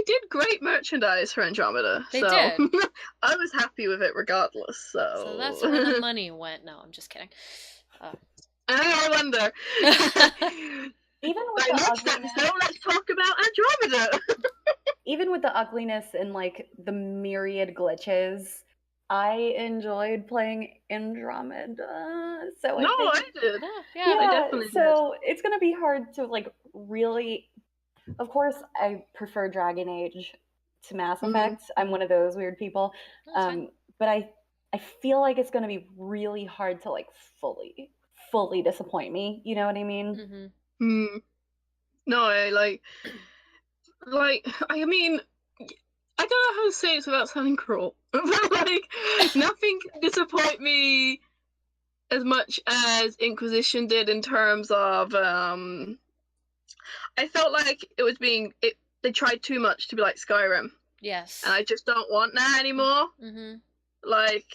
B: did great merchandise for Andromeda.
A: They did.
B: I was happy with it regardless. So
A: that's where the money went. No, I'm just kidding.
B: I wonder.
C: Even with the ugliness,
B: so let's talk about Andromeda.
C: Even with the ugliness and like the myriad glitches, I enjoyed playing Andromeda. So
B: I did.
A: Yeah,
B: I definitely did.
C: So it's gonna be hard to like really. Of course, I prefer Dragon Age to Mass Effect. I'm one of those weird people. But I feel like it's gonna be really hard to like fully disappoint me. You know what I mean?
B: No, I mean, I don't know how to say it without sounding cruel. But like, nothing can disappoint me as much as Inquisition did in terms of I felt like they tried too much to be like Skyrim.
A: Yes.
B: And I just don't want that anymore. Like,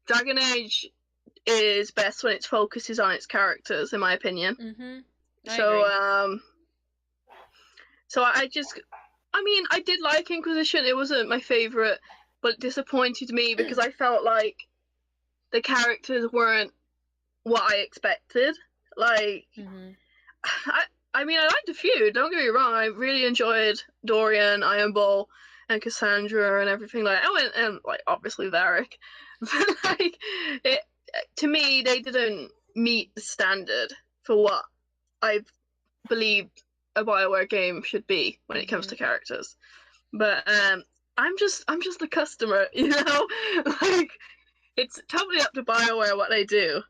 B: Dragon Age is best when it focuses on its characters, in my opinion. So I did like Inquisition. It wasn't my favorite but disappointed me because I felt like the characters weren't what I expected. Like, I mean, I liked a few, don't get me wrong. I really enjoyed Dorian, Iron Ball, and Cassandra and everything like that. Oh, and like, obviously Varric. But, like, to me, they didn't meet the standard for what I believe a Bioware game should be when it comes to characters. But I'm just a customer, you know? Like, it's totally up to Bioware what they do.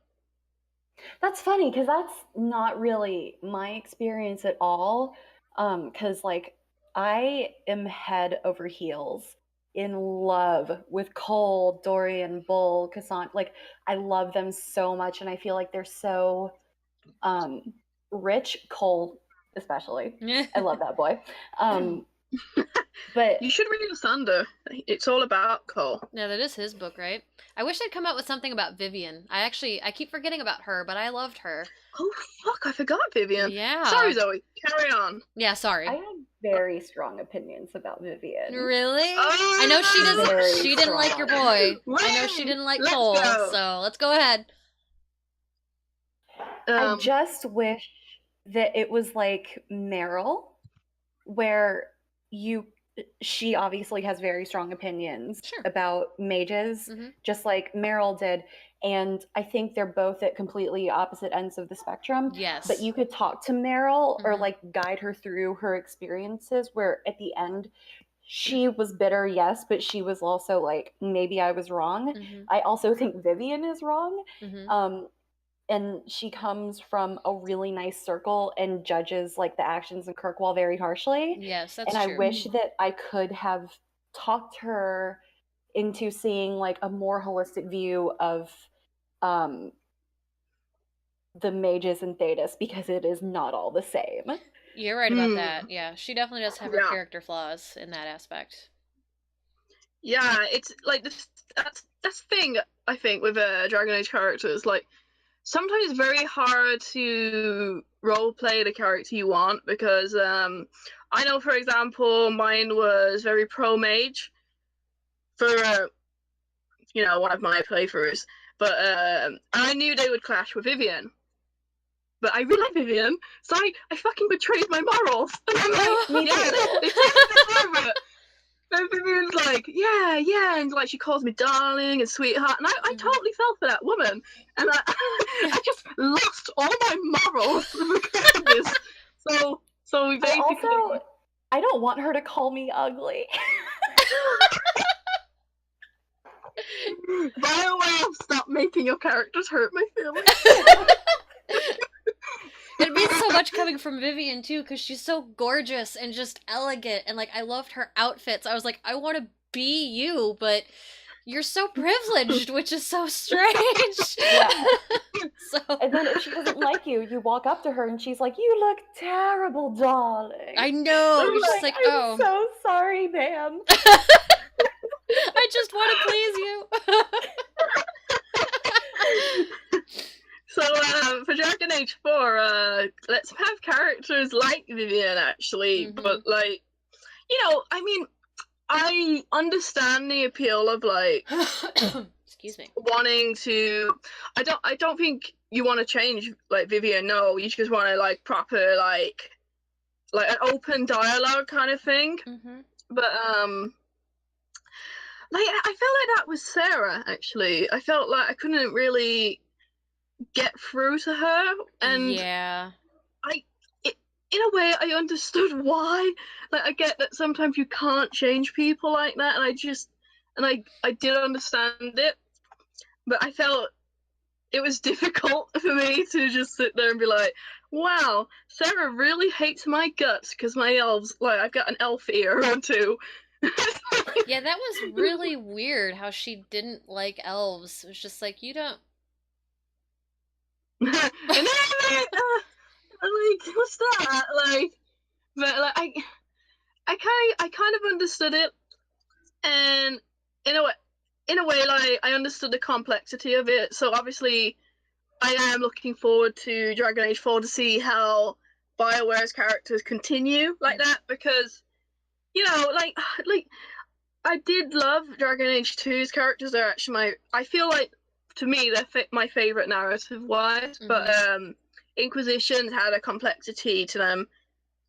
C: That's funny, because that's not really my experience at all. Because, like, I am head over heels in love with Cole, Dorian, Bull, Cassandra. Like, I love them so much, and I feel like they're so rich. Cole, especially. I love that boy. But
B: you should read Asunder. It's all about Cole.
A: Yeah, that is his book, right? I wish they'd come out with something about Vivian. I keep forgetting about her, but I loved her.
B: Oh, fuck, I forgot Vivian.
A: Yeah.
B: Sorry, Zoe. Carry on.
A: Yeah, sorry.
C: I have very strong opinions about Vivian.
A: Really? I know she didn't like your boy. I know she didn't like Cole, so let's go ahead.
C: I just wish that it was like Meryl, where she obviously has very strong opinions about mages, just like Meryl did. And I think they're both at completely opposite ends of the spectrum.
A: Yes.
C: But you could talk to Meryl or like guide her through her experiences, where at the end she was bitter, yes, but she was also like, maybe I was wrong. I also think Vivian is wrong. And she comes from a really nice circle and judges like the actions of Kirkwall very harshly.
A: Yes, that's
C: true.
A: And
C: I wish that I could have talked her into seeing like a more holistic view of the mages and Thetis, because it is not all the same.
A: You're right about that. Yeah, she definitely does have her character flaws in that aspect.
B: Yeah, it's like that's the thing, I think, with Dragon Age characters. Like, sometimes it's very hard to roleplay the character you want, because I know, for example, mine was very pro-mage for, one of my playthroughs, but I knew they would clash with Vivian. But I really like Vivian, so I fucking betrayed my morals. And I'm like, and Vivian's like, yeah, and like she calls me darling and sweetheart, and I totally fell for that woman, and I just lost all my morals because of this. So we basically.
C: I don't want her to call me ugly.
B: Bioware, stop making your characters hurt my feelings.
A: It means so much coming from Vivian too, because she's so gorgeous and just elegant, and like I loved her outfits. I was like, I want to be you, but you're so privileged, which is so strange.
C: Yeah. And then if she doesn't like you, you walk up to her and she's like, "You look terrible, darling."
A: I know. You're just like, oh,
C: I'm so sorry, ma'am.
A: I just want to please you.
B: So for Dragon Age 4, let's have characters like Vivian, actually. But like, I mean, I understand the appeal of like
A: excuse me,
B: wanting to. I don't think you want to change like Vivian. No, you just want to like proper like an open dialogue kind of thing. But like I felt like that was Sarah, actually. I felt like I couldn't really get through to her, and
A: yeah,
B: in a way I understood why. Like, I get that sometimes you can't change people like that, and I did understand it, but I felt it was difficult for me to just sit there and be like, wow, Sarah really hates my guts because my elves, like, I've got an elf ear or two.
A: Yeah, that was really weird how she didn't like elves. It was just like, you don't.
B: And then I'm like, what's that? Like, but like, I kind of understood it, and in a way, like, I understood the complexity of it. So obviously, I am looking forward to Dragon Age 4 to see how Bioware's characters continue like that, because, like I did love Dragon Age 2's characters. They're actually I feel like, to me, they're my favorite narrative-wise. But Inquisition had a complexity to them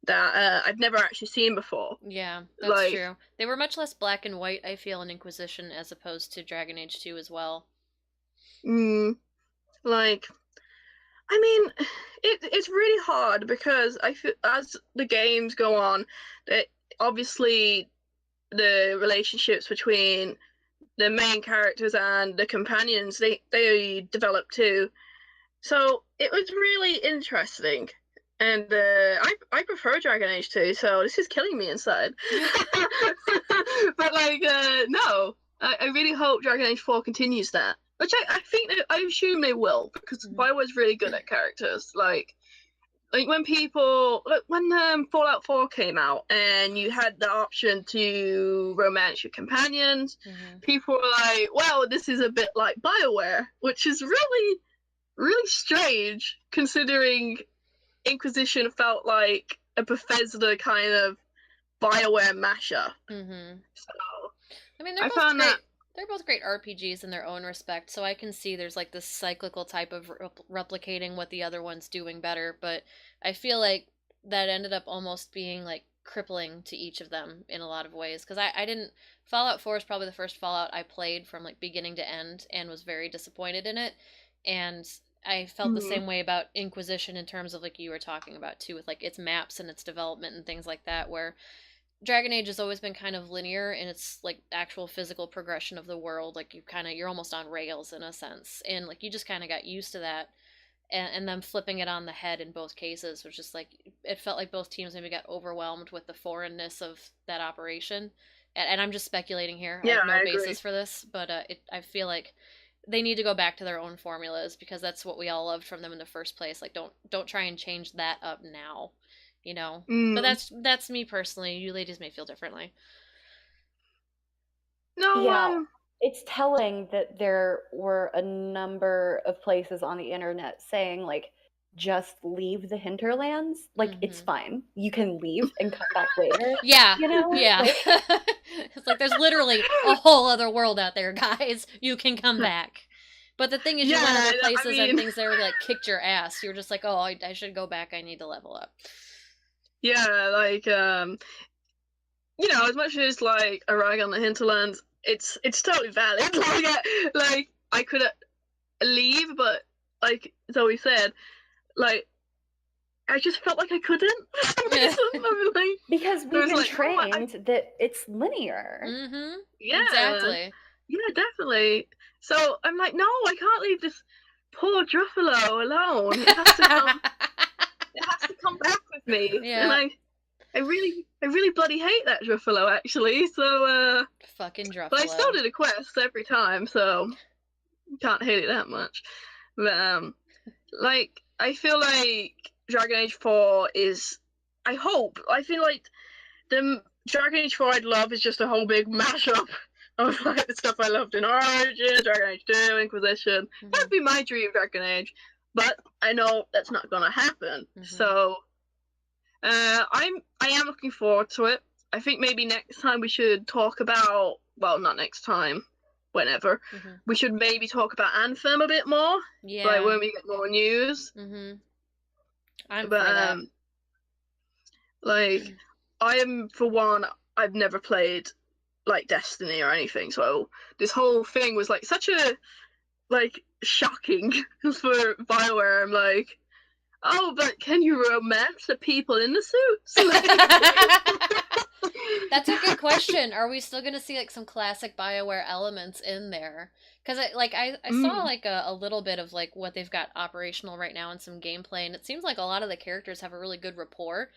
B: that I've never actually seen before.
A: Yeah, that's true. They were much less black and white, I feel, in Inquisition as opposed to Dragon Age 2 as well.
B: Like, I mean, it's really hard because I feel as the games go on, that obviously the relationships between the main characters and the companions, they develop too. So it was really interesting. And I prefer Dragon Age 2, so this is killing me inside. But like, no, I really hope Dragon Age 4 continues that. Which I think I assume they will, because Bioware's really good at characters. Like when Fallout 4 came out and you had the option to romance your companions, people were like, well, this is a bit like Bioware, which is really, really strange considering Inquisition felt like a Bethesda kind of Bioware mashup. So,
A: I mean, they're both great RPGs in their own respect, so I can see there's like this cyclical type of replicating what the other one's doing better, but I feel like that ended up almost being like crippling to each of them in a lot of ways, because I didn't, Fallout 4 is probably the first Fallout I played from like beginning to end and was very disappointed in it, and I felt the same way about Inquisition in terms of like you were talking about too, with like its maps and its development and things like that, where Dragon Age has always been kind of linear in its like actual physical progression of the world. Like you're almost on rails in a sense, and like you just kind of got used to that, and them flipping it on the head in both cases was just like it felt like both teams maybe got overwhelmed with the foreignness of that operation. And I'm just speculating here.
B: Yeah,
A: I have no basis
B: agree.
A: for this, but I feel like they need to go back to their own formulas because that's what we all loved from them in the first place. Like don't try and change that up now. But that's me personally. You ladies may feel differently.
B: No,
C: yeah, it's telling that there were a number of places on the internet saying like, just leave the hinterlands. Like, it's fine. You can leave and come back later.
A: Yeah. Yeah. It's like there's literally a whole other world out there, guys. You can come back. But the thing is, you went other places and things that were like kicked your ass. You're just like, oh, I should go back. I need to level up.
B: Yeah, like as much as like a rag on the hinterlands, it's totally valid. Like I could leave, but like Zoe said, like I just felt like I couldn't.
C: Because we've been trained that it's linear.
B: Yeah,
A: exactly.
B: Yeah, definitely. So I'm like, no, I can't leave this poor Druffalo alone. It has to come. It has to come back with me.
A: Yeah.
B: And I really bloody hate that Druffalo, actually. So
A: fucking Druffalo.
B: But I still do the quests every time, so can't hate it that much. But like I feel like Dragon Age 4 is. I feel like the Dragon Age 4 I'd love is just a whole big mashup of like the stuff I loved in Origin, Dragon Age 2, Inquisition. That'd be my dream Dragon Age. But I know that's not gonna happen. So I am looking forward to it. I think maybe next time we should talk about, well, not next time, whenever. We should maybe talk about Anthem a bit more.
A: Yeah.
B: Like when we get more news.
A: I'm for that.
B: Like I am, for one, I've never played like Destiny or anything, so this whole thing was like such a like shocking for Bioware. I'm like, oh, but can you romance the people in the suits?
A: That's a good question. Are we still gonna see like some classic Bioware elements in there? Because I saw like a little bit of like what they've got operational right now and some gameplay, and it seems like a lot of the characters have a really good rapport.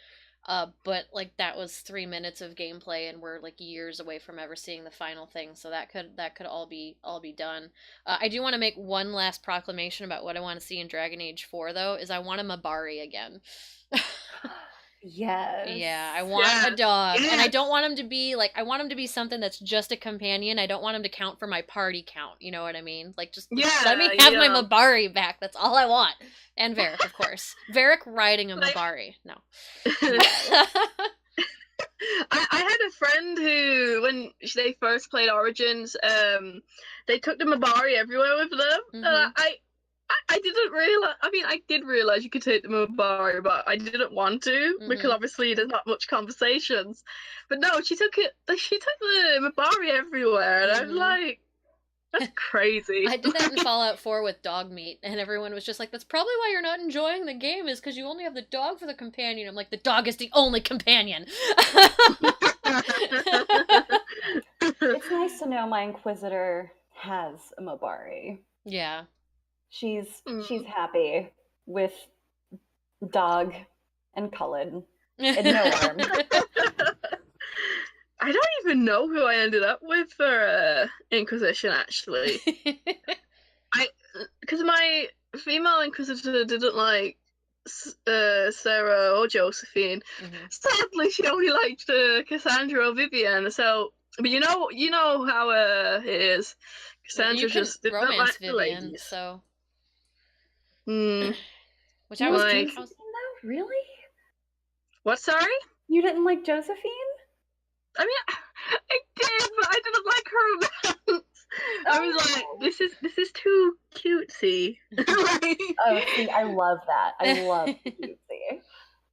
A: But like that was 3 minutes of gameplay, and we're like years away from ever seeing the final thing. So that could all be done. I do want to make one last proclamation about what I want to see in Dragon Age 4, though. Is I want a Mabari again.
C: Yes.
A: Yeah, I want a dog, and I don't want him to be like. I want him to be something that's just a companion. I don't want him to count for my party count. You know what I mean? Like, just let me have my Mabari back. That's all I want. And Varric, of course. Varric riding a Mabari. No.
B: I had a friend who, when they first played Origins, they took the Mabari everywhere with them. And I didn't realize. I mean, I did realize you could take the Mabari, but I didn't want to because obviously there's not much conversations. But no, she took it. She took the Mabari everywhere, and I was like, that's crazy.
A: I did that in Fallout 4 with dog meat, and everyone was just like, that's probably why you're not enjoying the game, is because you only have the dog for the companion. I'm like, the dog is the only companion.
C: It's nice to know my Inquisitor has a Mabari.
A: Yeah.
C: She's happy with dog and Cullen and no arm.
B: I don't even know who I ended up with for Inquisition, actually. Because my female Inquisitor didn't like Sarah or Josephine. Sadly, she only liked Cassandra or Vivian. So, but you know how it is. Cassandra just didn't like
A: Vivian,
B: the ladies.
A: So.
C: Which I was like, really?
B: What? Sorry?
C: You didn't like Josephine?
B: I mean, I did, but I didn't like her romance. I was like, this is too cutesy.
C: Oh, see, I love that. I love cutesy.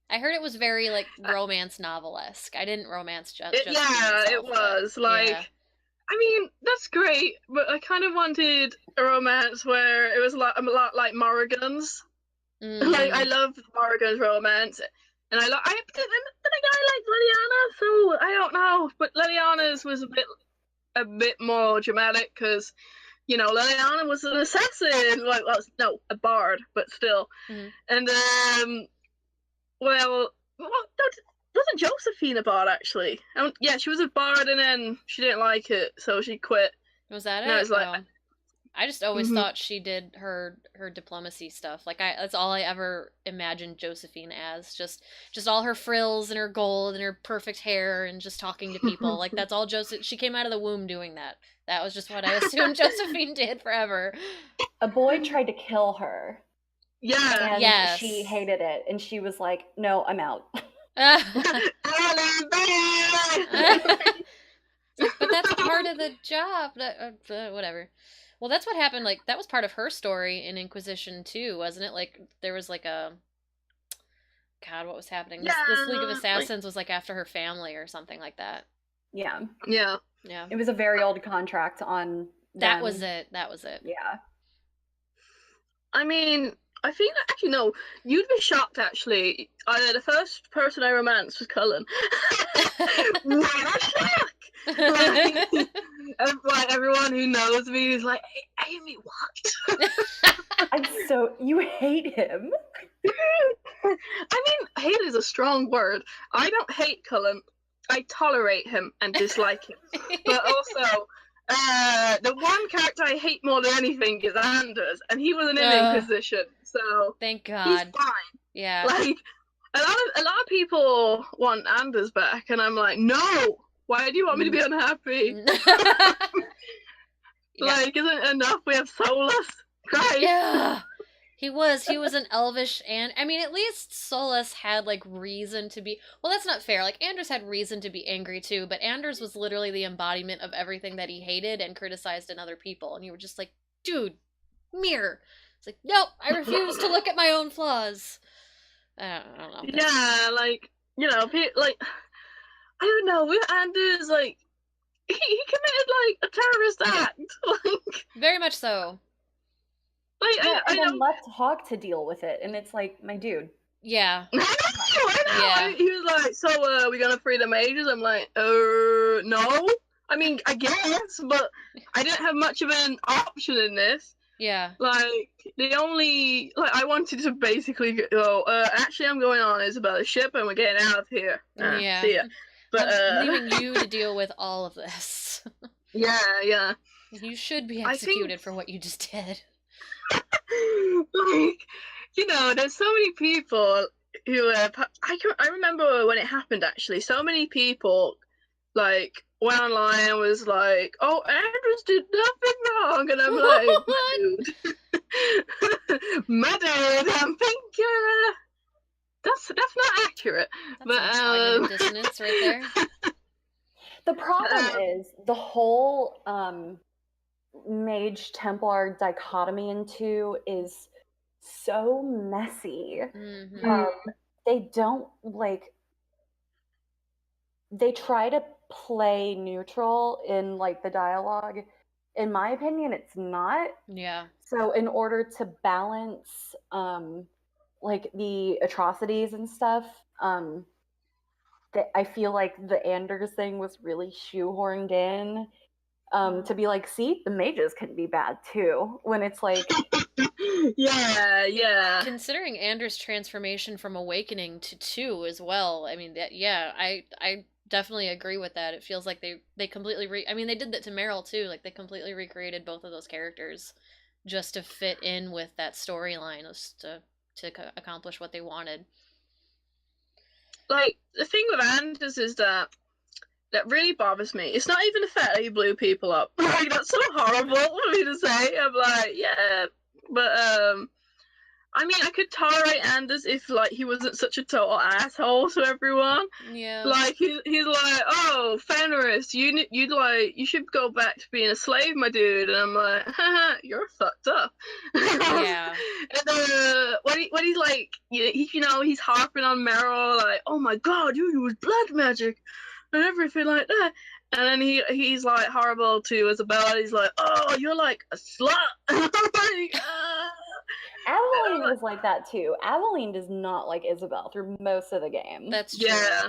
A: I heard it was very like romance novel-esque. I didn't romance Josephine.
B: Yeah, it was like. Yeah. I mean, that's great, but I kind of wanted a romance where it was a lot like Morrigan's. Like, I love Morrigan's romance. And then again, I like Liliana, so I don't know. But Liliana's was a bit more dramatic because, you know, Liliana was an assassin. Like, well, no, a bard, but still. And wasn't Josephine a bard actually? Yeah, she was a bard, and then she didn't like it, so she quit.
A: Was that it?
B: And I was like,
A: I just always thought she did her diplomacy stuff. Like that's all I ever imagined Josephine as. Just all her frills and her gold and her perfect hair and just talking to people. Like that's all she came out of the womb doing that. That was just what I assumed Josephine did forever.
C: A boy tried to kill her.
B: Yeah.
C: And she hated it, and she was like, "No, I'm out."
A: But that's part of the job. Whatever. Well, that's what happened. Like that was part of her story in Inquisition too, wasn't it? Like there was like a God, what was happening? This League of Assassins was like after her family or something like that.
C: Yeah. It was a very old contract on.
A: That was it.
C: Yeah.
B: I mean, I think actually no, you'd be shocked actually. The first person I romanced was Cullen. What a shock! Like everyone who knows me is like, hey, Amy, what?
C: You hate him?
B: I mean, hate is a strong word. I don't hate Cullen. I tolerate him and dislike him. But also, the one character I hate more than anything is Anders, and he wasn't in Inquisition, so
A: thank God.
B: He's fine.
A: Yeah.
B: Like a lot of people want Anders back, and I'm like, no. Why do you want me to be unhappy? Like, isn't it enough we have Solus? Christ.
A: Yeah. He was an elvish, and I mean, at least Solus had like reason to be. Well, that's not fair. Like Anders had reason to be angry too, but Anders was literally the embodiment of everything that he hated and criticized in other people. And you were just like, dude, mirror. It's like, nope, I refuse to look at my own flaws. I don't know.
B: Yeah, like you know, like I don't know. With Anders, like he committed like a terrorist act, like
A: very much so.
B: Like,
C: yeah, I then left Hawk to deal with it, and it's like, my dude.
A: Yeah.
B: I know. Yeah. He was like, so, we gonna free the mages? I'm like, no. I mean, I guess, but I didn't have much of an option in this.
A: Yeah.
B: Like, the only, like, I wanted to basically go, actually, I'm going on Isabella's ship, and we're getting out of here.
A: Yeah.
B: See ya. But,
A: I'm leaving you to deal with all of this.
B: Yeah.
A: You should be executed for what you just did.
B: Like, you know, there's so many people who I remember when it happened actually, so many people like went online and was like, oh, Andrews did nothing wrong, and I'm like, my dude, I'm thinking that's not accurate.
A: That's cognitive dissonance right there.
C: The problem is the whole Mage Templar dichotomy in 2 is so messy. They don't like. They try to play neutral in like the dialogue. In my opinion, it's not.
A: Yeah.
C: So in order to balance like the atrocities and stuff, I feel like the Anders thing was really shoehorned in to be like, see, the mages can be bad too. When it's like,
B: yeah.
A: Considering Anders' transformation from Awakening to 2 as well, I mean, I definitely agree with that. It feels like they completely I mean, they did that to Meryl too. Like they completely recreated both of those characters just to fit in with that storyline, to accomplish what they wanted.
B: Like the thing with Anders is that really bothers me. It's not even the fact that he blew people up. Like that's so horrible for me to say. I'm like, yeah, but I mean, I could tolerate Anders if like he wasn't such a total asshole to everyone.
A: Yeah.
B: Like he's like, oh, Fenris, you should go back to being a slave, my dude. And I'm like, haha, you're fucked up.
A: Yeah.
B: And when he's like, he's harping on Meryl, like, oh my god, you use blood magic and everything like that. And then he's like horrible to Isabella. He's like, oh, you're like a slut. Like,
C: Aveline was like that too. Aveline does not like Isabel through most of the game.
A: That's true.
B: Yeah,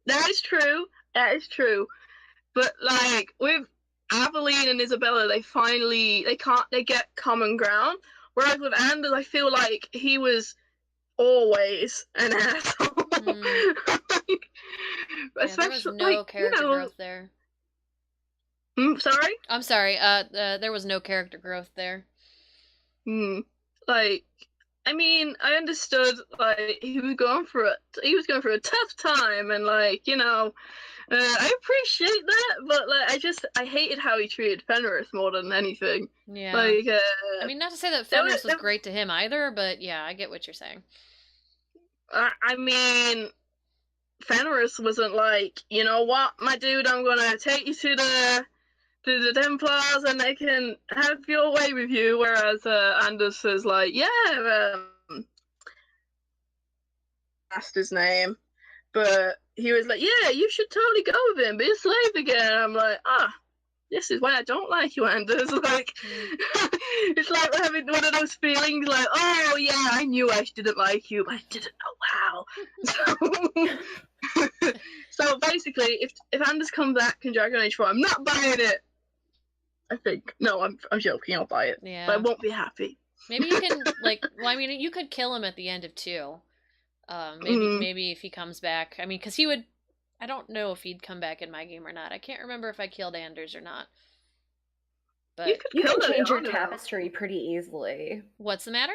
B: that is true. That is true. But like with Aveline and Isabella, they get common ground. Whereas with Anders, I feel like he was always an asshole.
A: There was no character growth there.
B: Sorry?
A: I'm sorry. There was no character growth there.
B: Like, I mean, I understood like he was going through a tough time, and like I appreciate that, but like I hated how he treated Fenris more than anything.
A: Yeah.
B: Like,
A: I mean, not to say that Fenris was great to him either, but yeah, I get what you're saying.
B: I mean, Fenris wasn't like, you know what, my dude, I'm gonna take you to the Templars and they can have your way with you, whereas Anders is like, yeah, asked his name, but he was like, yeah, you should totally go with him, be a slave again. And I'm like, this is why I don't like you, Anders. Like, it's like having one of those feelings like, oh yeah, I knew I didn't like you, but I didn't know how. So basically, if Anders comes back in Dragon Age 4, I'm not buying it. I think. No, I'm joking, I'll buy it. Yeah. But I won't be happy.
A: Maybe you can, like, well, I mean, you could kill him at the end of 2. Maybe if he comes back. I mean, because he would, I don't know if he'd come back in my game or not. I can't remember if I killed Anders or not. But
C: you can change your tapestry pretty easily.
A: What's the matter?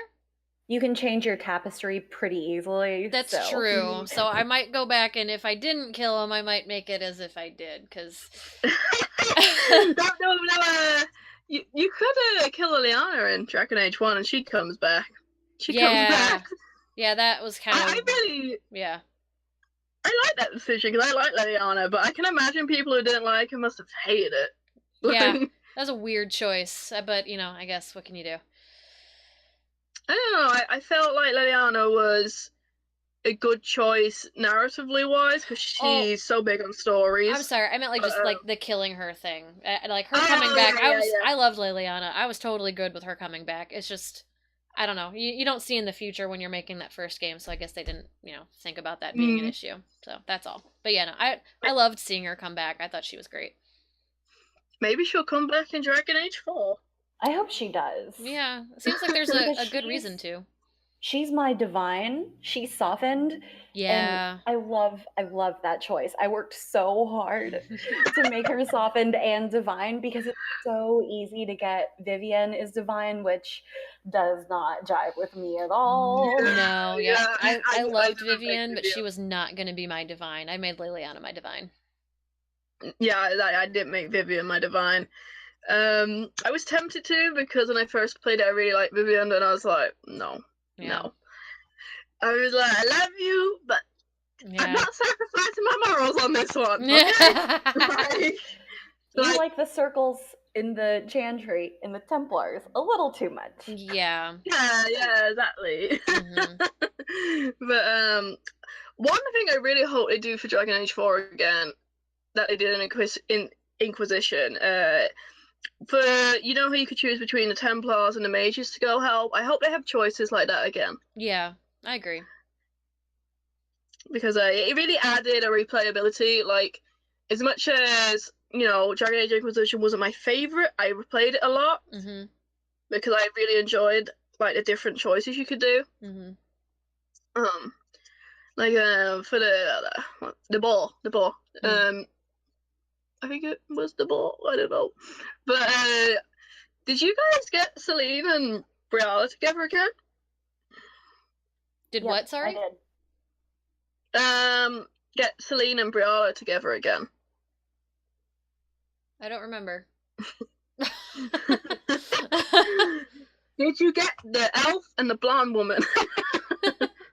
C: You can change your tapestry pretty easily.
A: That's true. So I might go back, and if I didn't kill him, I might make it as if I did, because...
B: no. You could kill Liliana in Dragon Age 1, and she comes back. She comes back.
A: Yeah, that was kind of...
B: Yeah. I like that decision, because I like Liliana, but I can imagine people who didn't like her must have hated it.
A: Yeah, that was a weird choice, but, I guess, what can you do?
B: I don't know, I felt like Liliana was a good choice narratively wise, because she's so big on stories.
A: I'm sorry, I meant like just like the killing her thing, like her coming back. I loved Liliana. I was totally good with her coming back. It's just, I don't know, you don't see in the future when you're making that first game, so I guess they didn't think about that being an issue. So that's all. But yeah, no, I loved seeing her come back. I thought she was great.
B: Maybe she'll come back in Dragon Age 4.
C: I hope she does.
A: Yeah, it seems like there's a good reason to.
C: She's my divine. She's softened.
A: Yeah.
C: And I love that choice. I worked so hard to make her softened and divine, because it's so easy to get Vivienne is divine, which does not jive with me at all.
A: No, yeah. I loved Vivienne, but she was not going to be my divine. I made Liliana my divine.
B: Yeah, I didn't make Vivienne my divine. I was tempted to, because when I first played it, I really liked Vivienne, and I was like, no. I was like, I love you, but I'm not sacrificing my morals on this one, okay?
C: You like the circles in the Chantry, in the Templars, a little too much.
A: Yeah.
B: Yeah, exactly. But one thing I really hope they do for Dragon Age 4 again, that they did in Inquisition, for, you know how you could choose between the Templars and the Mages to go help? I hope they have choices like that again.
A: Yeah, I agree.
B: Because it really added a replayability, like, as much as, you know, Dragon Age Inquisition wasn't my favourite, I replayed it a lot, because I really enjoyed, like, the different choices you could do. Like, for the ball, I think it was the ball, I don't know. But, did you guys get Celine and Briala together again?
A: Did what, sorry?
C: I did.
B: Get Celine and Briala together again.
A: I don't remember.
B: Did you get the elf and the blonde woman?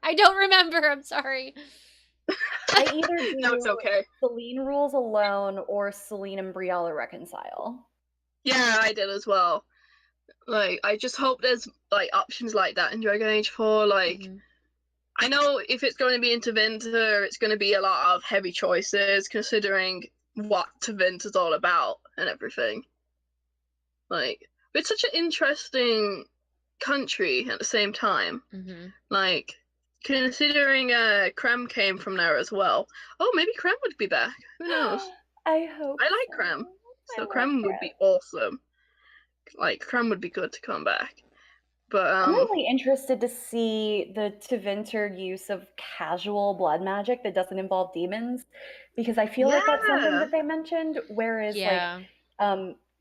A: I don't remember, I'm sorry.
C: I either do
B: no, it's okay.
C: Celine rules alone or Celine and Briala reconcile.
B: Yeah, I did as well. Like, I just hope there's, like, options like that in Dragon Age 4. Like, I know if it's going to be into Tevinter, it's going to be a lot of heavy choices, considering what Tevinter's all about and everything. Like, it's such an interesting country at the same time. Like, considering Krem came from there as well. Oh, maybe Krem would be back. Who knows?
C: I hope
B: I like Krem. So Krem would be awesome. Like, Krem would be good to come back. But
C: I'm really interested to see the Tevinter use of casual blood magic that doesn't involve demons, because I feel like that's something that they mentioned, whereas like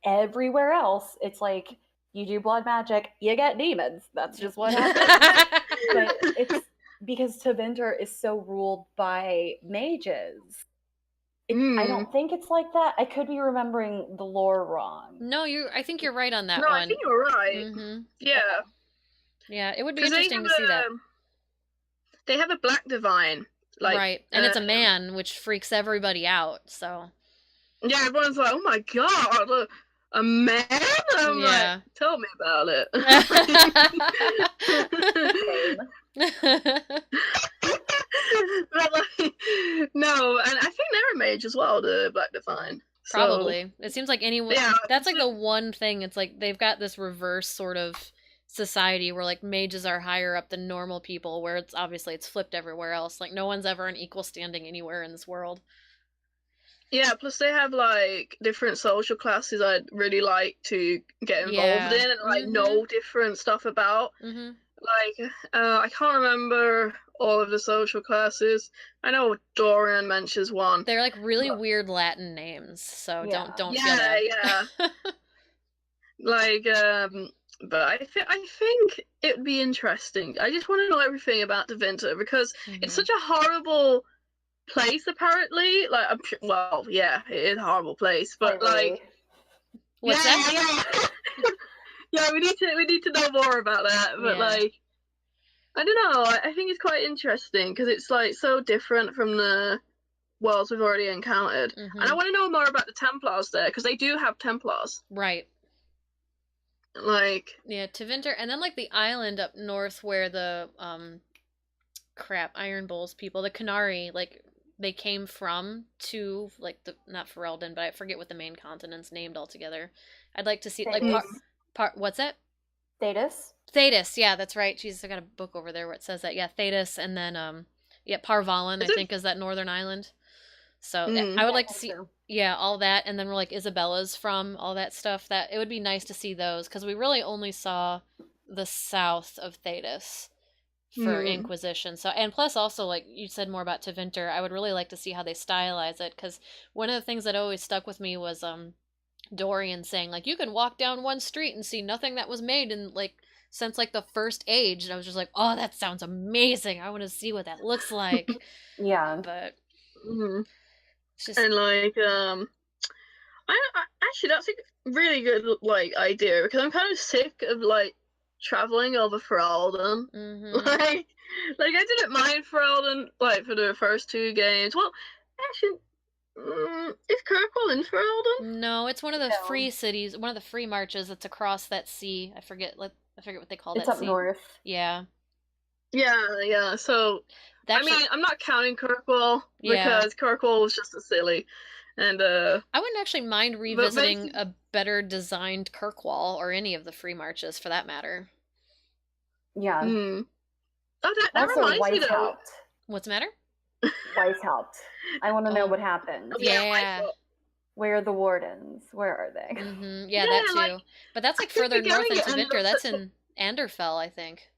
C: everywhere else it's like you do blood magic, you get demons. That's just what happens. But it's because Tevinter is so ruled by mages. I don't think it's like that. I could be remembering the lore wrong.
A: No, I think you're right on that one.
B: No, I think you're right. Yeah.
A: Yeah, it would be interesting to see that.
B: They have a black divine. Like,
A: right, and it's a man, which freaks everybody out, so.
B: Yeah, everyone's like, oh my god, a man? I'm like, tell me about it. But, like, no, and I think they're a mage as well, the Black Divine.
A: Probably.
B: So,
A: it seems like anyone. Yeah, that's like the one thing. It's like they've got this reverse sort of society where like mages are higher up than normal people, where it's obviously it's flipped everywhere else. Like no one's ever an equal standing anywhere in this world.
B: Yeah, plus they have like different social classes I'd really like to get involved in and like know different stuff about. Like, I can't remember all of the social classes. I know Dorian mentions one.
A: They're like really weird Latin names, so don't feel bad.
B: Yeah. Like, but I think it would be interesting. I just want to know everything about Tevinter because it's such a horrible place. Apparently, like, well, yeah, it is a horrible place, but like,
A: what's that?
B: Yeah, we need to know more about that. But like, I don't know. I think it's quite interesting because it's like so different from the worlds we've already encountered, and I want to know more about the Templars there because they do have Templars,
A: right?
B: Like,
A: yeah, Tevinter, and then like the island up north where the Iron Bowls people, the Canary, like they came from to like the not Ferelden, but I forget what the main continent's named altogether. I'd like to see like what's that?
C: Thetis,
A: yeah, that's right. Jesus, I got a book over there where it says that. Yeah, Thetis, and then Parvalin, I think, is that northern island. So I would like to see all that, and then we're like Isabella's from all that stuff. That it would be nice to see those because we really only saw the south of Thetis for Inquisition. So and plus also like you said more about Tevinter, I would really like to see how they stylize it because one of the things that always stuck with me was Dorian saying like you can walk down one street and see nothing that was made in like since like the first age, and I was just like, oh, that sounds amazing. I want to see what that looks like. But
B: just... and like I actually that's a really good like idea because I'm kind of sick of like traveling over Ferelden. Like I didn't mind Ferelden, like, for the first 2 games. Well, actually, is Kirkwall in Ferelden?
A: No, it's one of the free cities, one of the free marches that's across that sea. I forget what they call that sea.
C: It's up north.
A: Yeah.
B: Yeah. So, I mean, I'm not counting Kirkwall because Kirkwall was just a silly. And
A: I wouldn't actually mind revisiting a better designed Kirkwall or any of the free marches for that matter.
C: Yeah.
B: Oh, that reminds me though.
A: What's the matter?
C: Weishaupt. I want to know what happened.
A: Yeah.
C: Where are the wardens? Where are they?
A: Yeah, that too. Like, but that's like further north into Winter. That's in Anderfell, I think.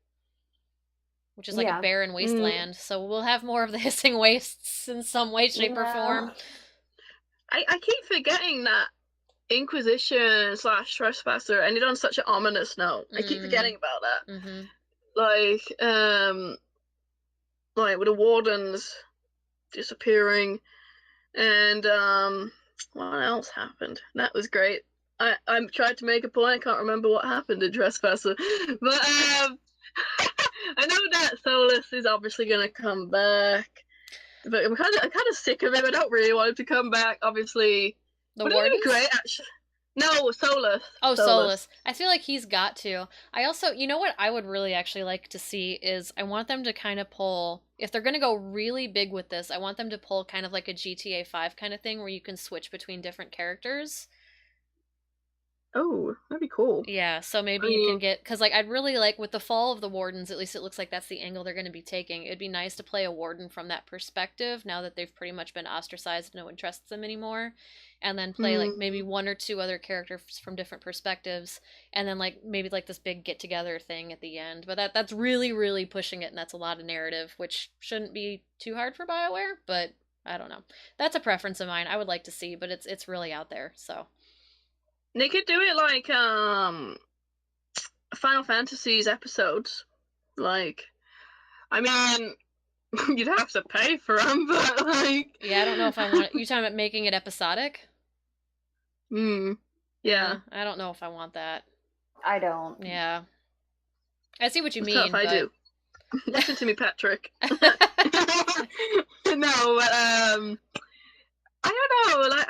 A: Which is like a barren wasteland. So we'll have more of the hissing wastes in some way, shape, or form.
B: I keep forgetting that Inquisition / Trespasser ended on such an ominous note. I keep forgetting about that. Like with the wardens disappearing, and what else happened? That was great. I tried to make a point. I can't remember what happened in Trespasser, but I know that Solus is obviously gonna come back, but I'm kind of sick of him. I don't really want him to come back. Obviously,
A: the wardens.
B: Great, actually. No, Solus.
A: Oh, Solus. I feel like he's got to. I also, you know what I would really actually like to see is I want them to kind of pull, if they're going to go really big with this, I want them to pull kind of like a GTA 5 kind of thing where you can switch between different characters.
B: Oh, that'd be cool.
A: Yeah, so maybe you can get, because like I'd really like, with the fall of the wardens, at least it looks like that's the angle they're going to be taking. It'd be nice to play a warden from that perspective now that they've pretty much been ostracized, no one trusts them anymore, and then play like maybe 1 or 2 other characters from different perspectives, and then like maybe like this big get together thing at the end. But that's really, really pushing it, and that's a lot of narrative, which shouldn't be too hard for Bioware, but I don't know. That's a preference of mine. I would like to see, but it's really out there, so.
B: They could do it like Final Fantasy's episodes. Like, I mean, you'd have to pay for them, but like.
A: Yeah, I don't know if I want it. You talking about making it episodic?
B: Yeah.
A: I don't know if I want that.
C: I don't.
A: Yeah. I see what you mean.
B: Tough, I do. Listen to me, Patrick. No, but I don't know. Like,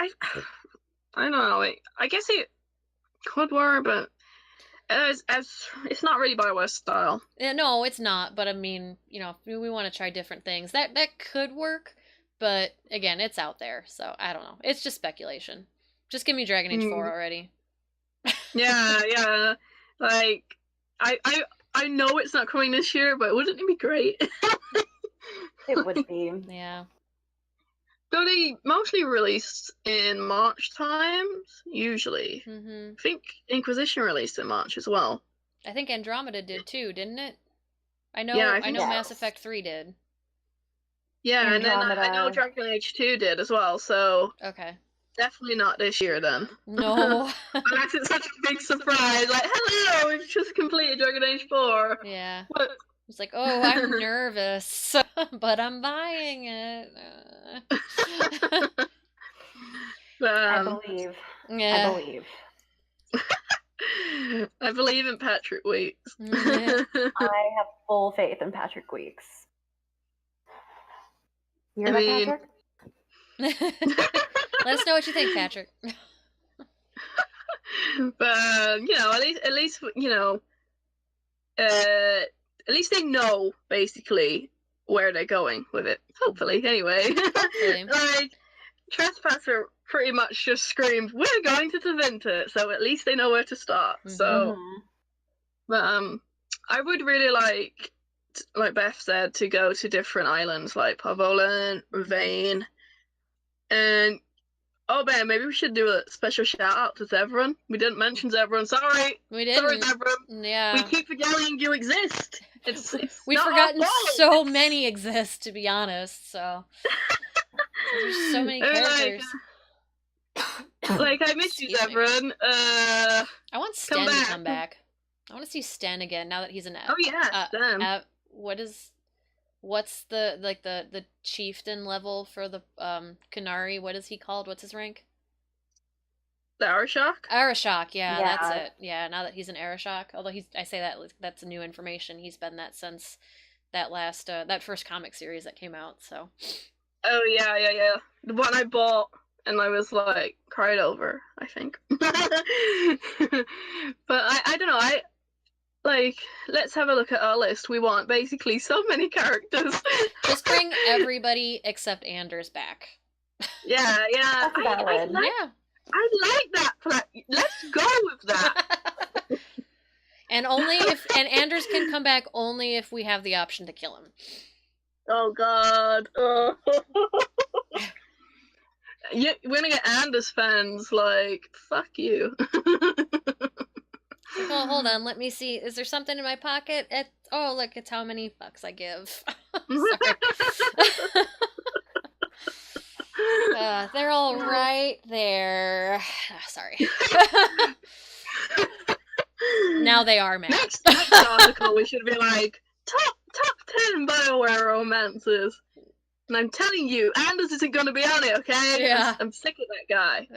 B: I don't know. I guess it could work, but as it's not really Bioware style.
A: Yeah, no, it's not. But I mean, you know, we want to try different things. That could work, but again, it's out there, so I don't know. It's just speculation. Just give me Dragon Age 4 already.
B: Yeah. Like, I know it's not coming this year, but wouldn't it be great?
C: It would be.
A: Yeah.
B: So they mostly released in March times, usually. I think Inquisition released in March as well.
A: I think Andromeda did too, didn't it? I know Mass Effect 3 did.
B: Yeah, Andromeda. And then I know Dragon Age 2 did as well, so...
A: Okay.
B: Definitely not this year then.
A: No.
B: Unless it's such a big surprise, like, hello, we've just completed Dragon Age 4.
A: Yeah. What? It's like, oh, I'm nervous, but I'm buying it.
C: I believe.
A: Yeah.
C: I believe.
B: I believe in Patrick Weeks.
C: I have full faith in Patrick Weeks. You hear that, Patrick?
A: Let us know what you think, Patrick.
B: But you know, at least you know, at least they know basically where they're going with it. Hopefully, anyway. Hopefully. Like Trespasser pretty much just screamed, "We're going to Tevinter," so at least they know where to start. So, but I would really like Beth said, to go to different islands like Parvolan, Ravane, and oh man, maybe we should do a special shout out to Zevran. We didn't mention Zevran. Sorry.
A: We didn't.
B: Sorry, Zevran.
A: Yeah.
B: We keep forgetting you exist.
A: We've forgotten so many exist, to be honest. So there's so many characters.
B: Like I miss you, Zevran.
A: I want Sten to come back. I want to see Sten again now that he's an.
B: Oh yeah, Sten.
A: What's the chieftain level for the Qunari? What is he called? What's his rank?
B: The Arashok?
A: Arashok, yeah, that's it. Yeah, now that he's an Arashok, although I say that's new information. He's been that since that last that first comic series that came out. So.
B: Oh yeah. The one I bought and I was like cried over, I think. But I don't know. Let's have a look at our list. We want basically so many characters.
A: Just bring everybody except Anders back.
B: Yeah.
C: That's valid.
B: I like that. Let's go with that.
A: And Anders can come back only if we have the option to kill him.
B: Oh God. Oh. We're gonna get Anders fans like, fuck you.
A: Oh, hold on. Let me see. Is there something in my pocket? Oh, look, it's how many bucks I give. Sorry. They're all right there. Sorry. Now they are mad.
B: Next article, we should be like, top 10 Bioware romances. And I'm telling you, Anders isn't going to be on it, okay?
A: Yeah.
B: I'm sick of that guy.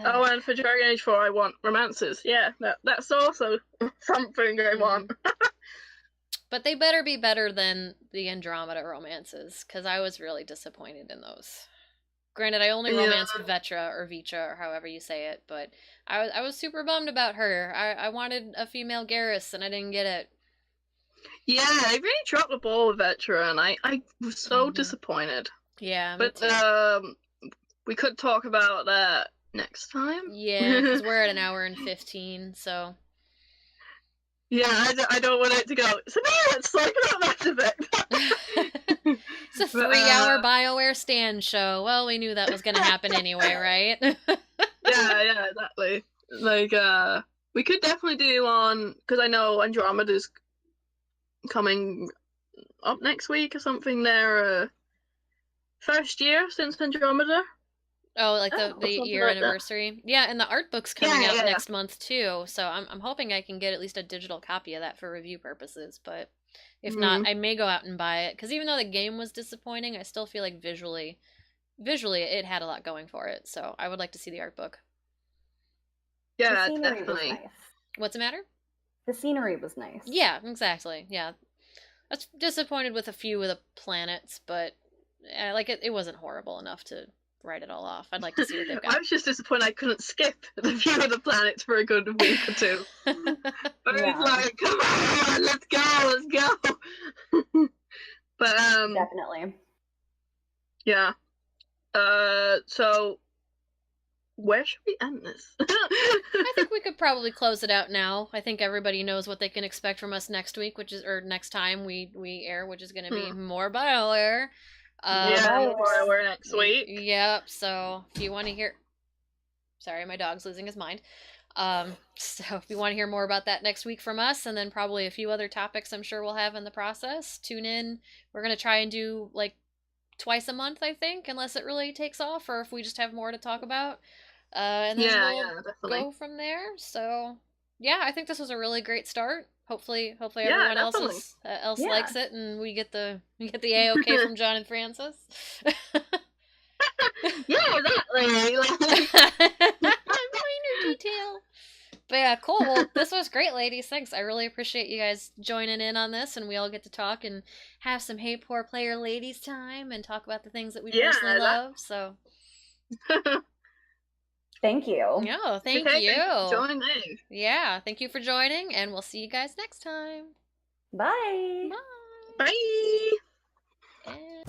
B: Oh, and for Dragon Age 4, I want romances. Yeah, that's also something I want.
A: But they better be better than the Andromeda romances, because I was really disappointed in those. Granted, I only romanced Vetra or Vitra, or however you say it, but I was super bummed about her. I wanted a female Garrus, and I didn't get it.
B: Yeah, they really dropped the ball with Vetra, and I was so disappointed.
A: Yeah,
B: but we could talk about that next time.
A: Yeah, because we're at an hour and 15, so.
B: Yeah, I don't want it to go. So now let's talk about Mass Effect.
A: It's a 3-hour Bioware stand show. Well, we knew that was going to happen anyway, right?
B: yeah, exactly. Like, we could definitely do one, because I know Andromeda's coming up next week or something. Their first year since Andromeda.
A: Oh, like the year
B: like
A: anniversary.
B: That.
A: Yeah, and the art book's coming out next month too. So I'm hoping I can get at least a digital copy of that for review purposes. But if not, I may go out and buy it, because even though the game was disappointing, I still feel like visually it had a lot going for it. So I would like to see the art book.
B: Yeah, definitely.
C: Nice.
A: What's the matter?
C: The scenery was nice.
A: Yeah, exactly. Yeah, I was disappointed with a few of the planets, but it wasn't horrible enough to write it all off. I'd like to see what they've got.
B: I was just disappointed I couldn't skip the view of the planets for a good week or two. But it was like, come on, let's go. But
C: definitely.
B: Yeah. So where should we end this?
A: I think we could probably close it out now. I think everybody knows what they can expect from us next week, next time we air, which is going to be more BioWare.
B: We're next week.
A: Yep. So if you want to hear, sorry, my dog's losing his mind. So if you want to hear more about that next week from us, and then probably a few other topics I'm sure we'll have in the process, tune in. We're gonna try and do like twice a month, I think, unless it really takes off, or if we just have more to talk about. And then we'll go from there. So yeah, I think this was a really great start. Hopefully everyone else likes it, and we get the A-OK from John and Francis.
B: Yeah, exactly.
A: Minor detail. But yeah, cool. Well, this was great, ladies. Thanks. I really appreciate you guys joining in on this, and we all get to talk and have some Hey Poor Player ladies time and talk about the things that we personally love. So.
C: Thank you.
A: No, thank you.
B: Thank you for joining.
A: Yeah, thank you for joining, and we'll see you guys next time.
C: Bye.
A: Bye.
B: Bye.
A: And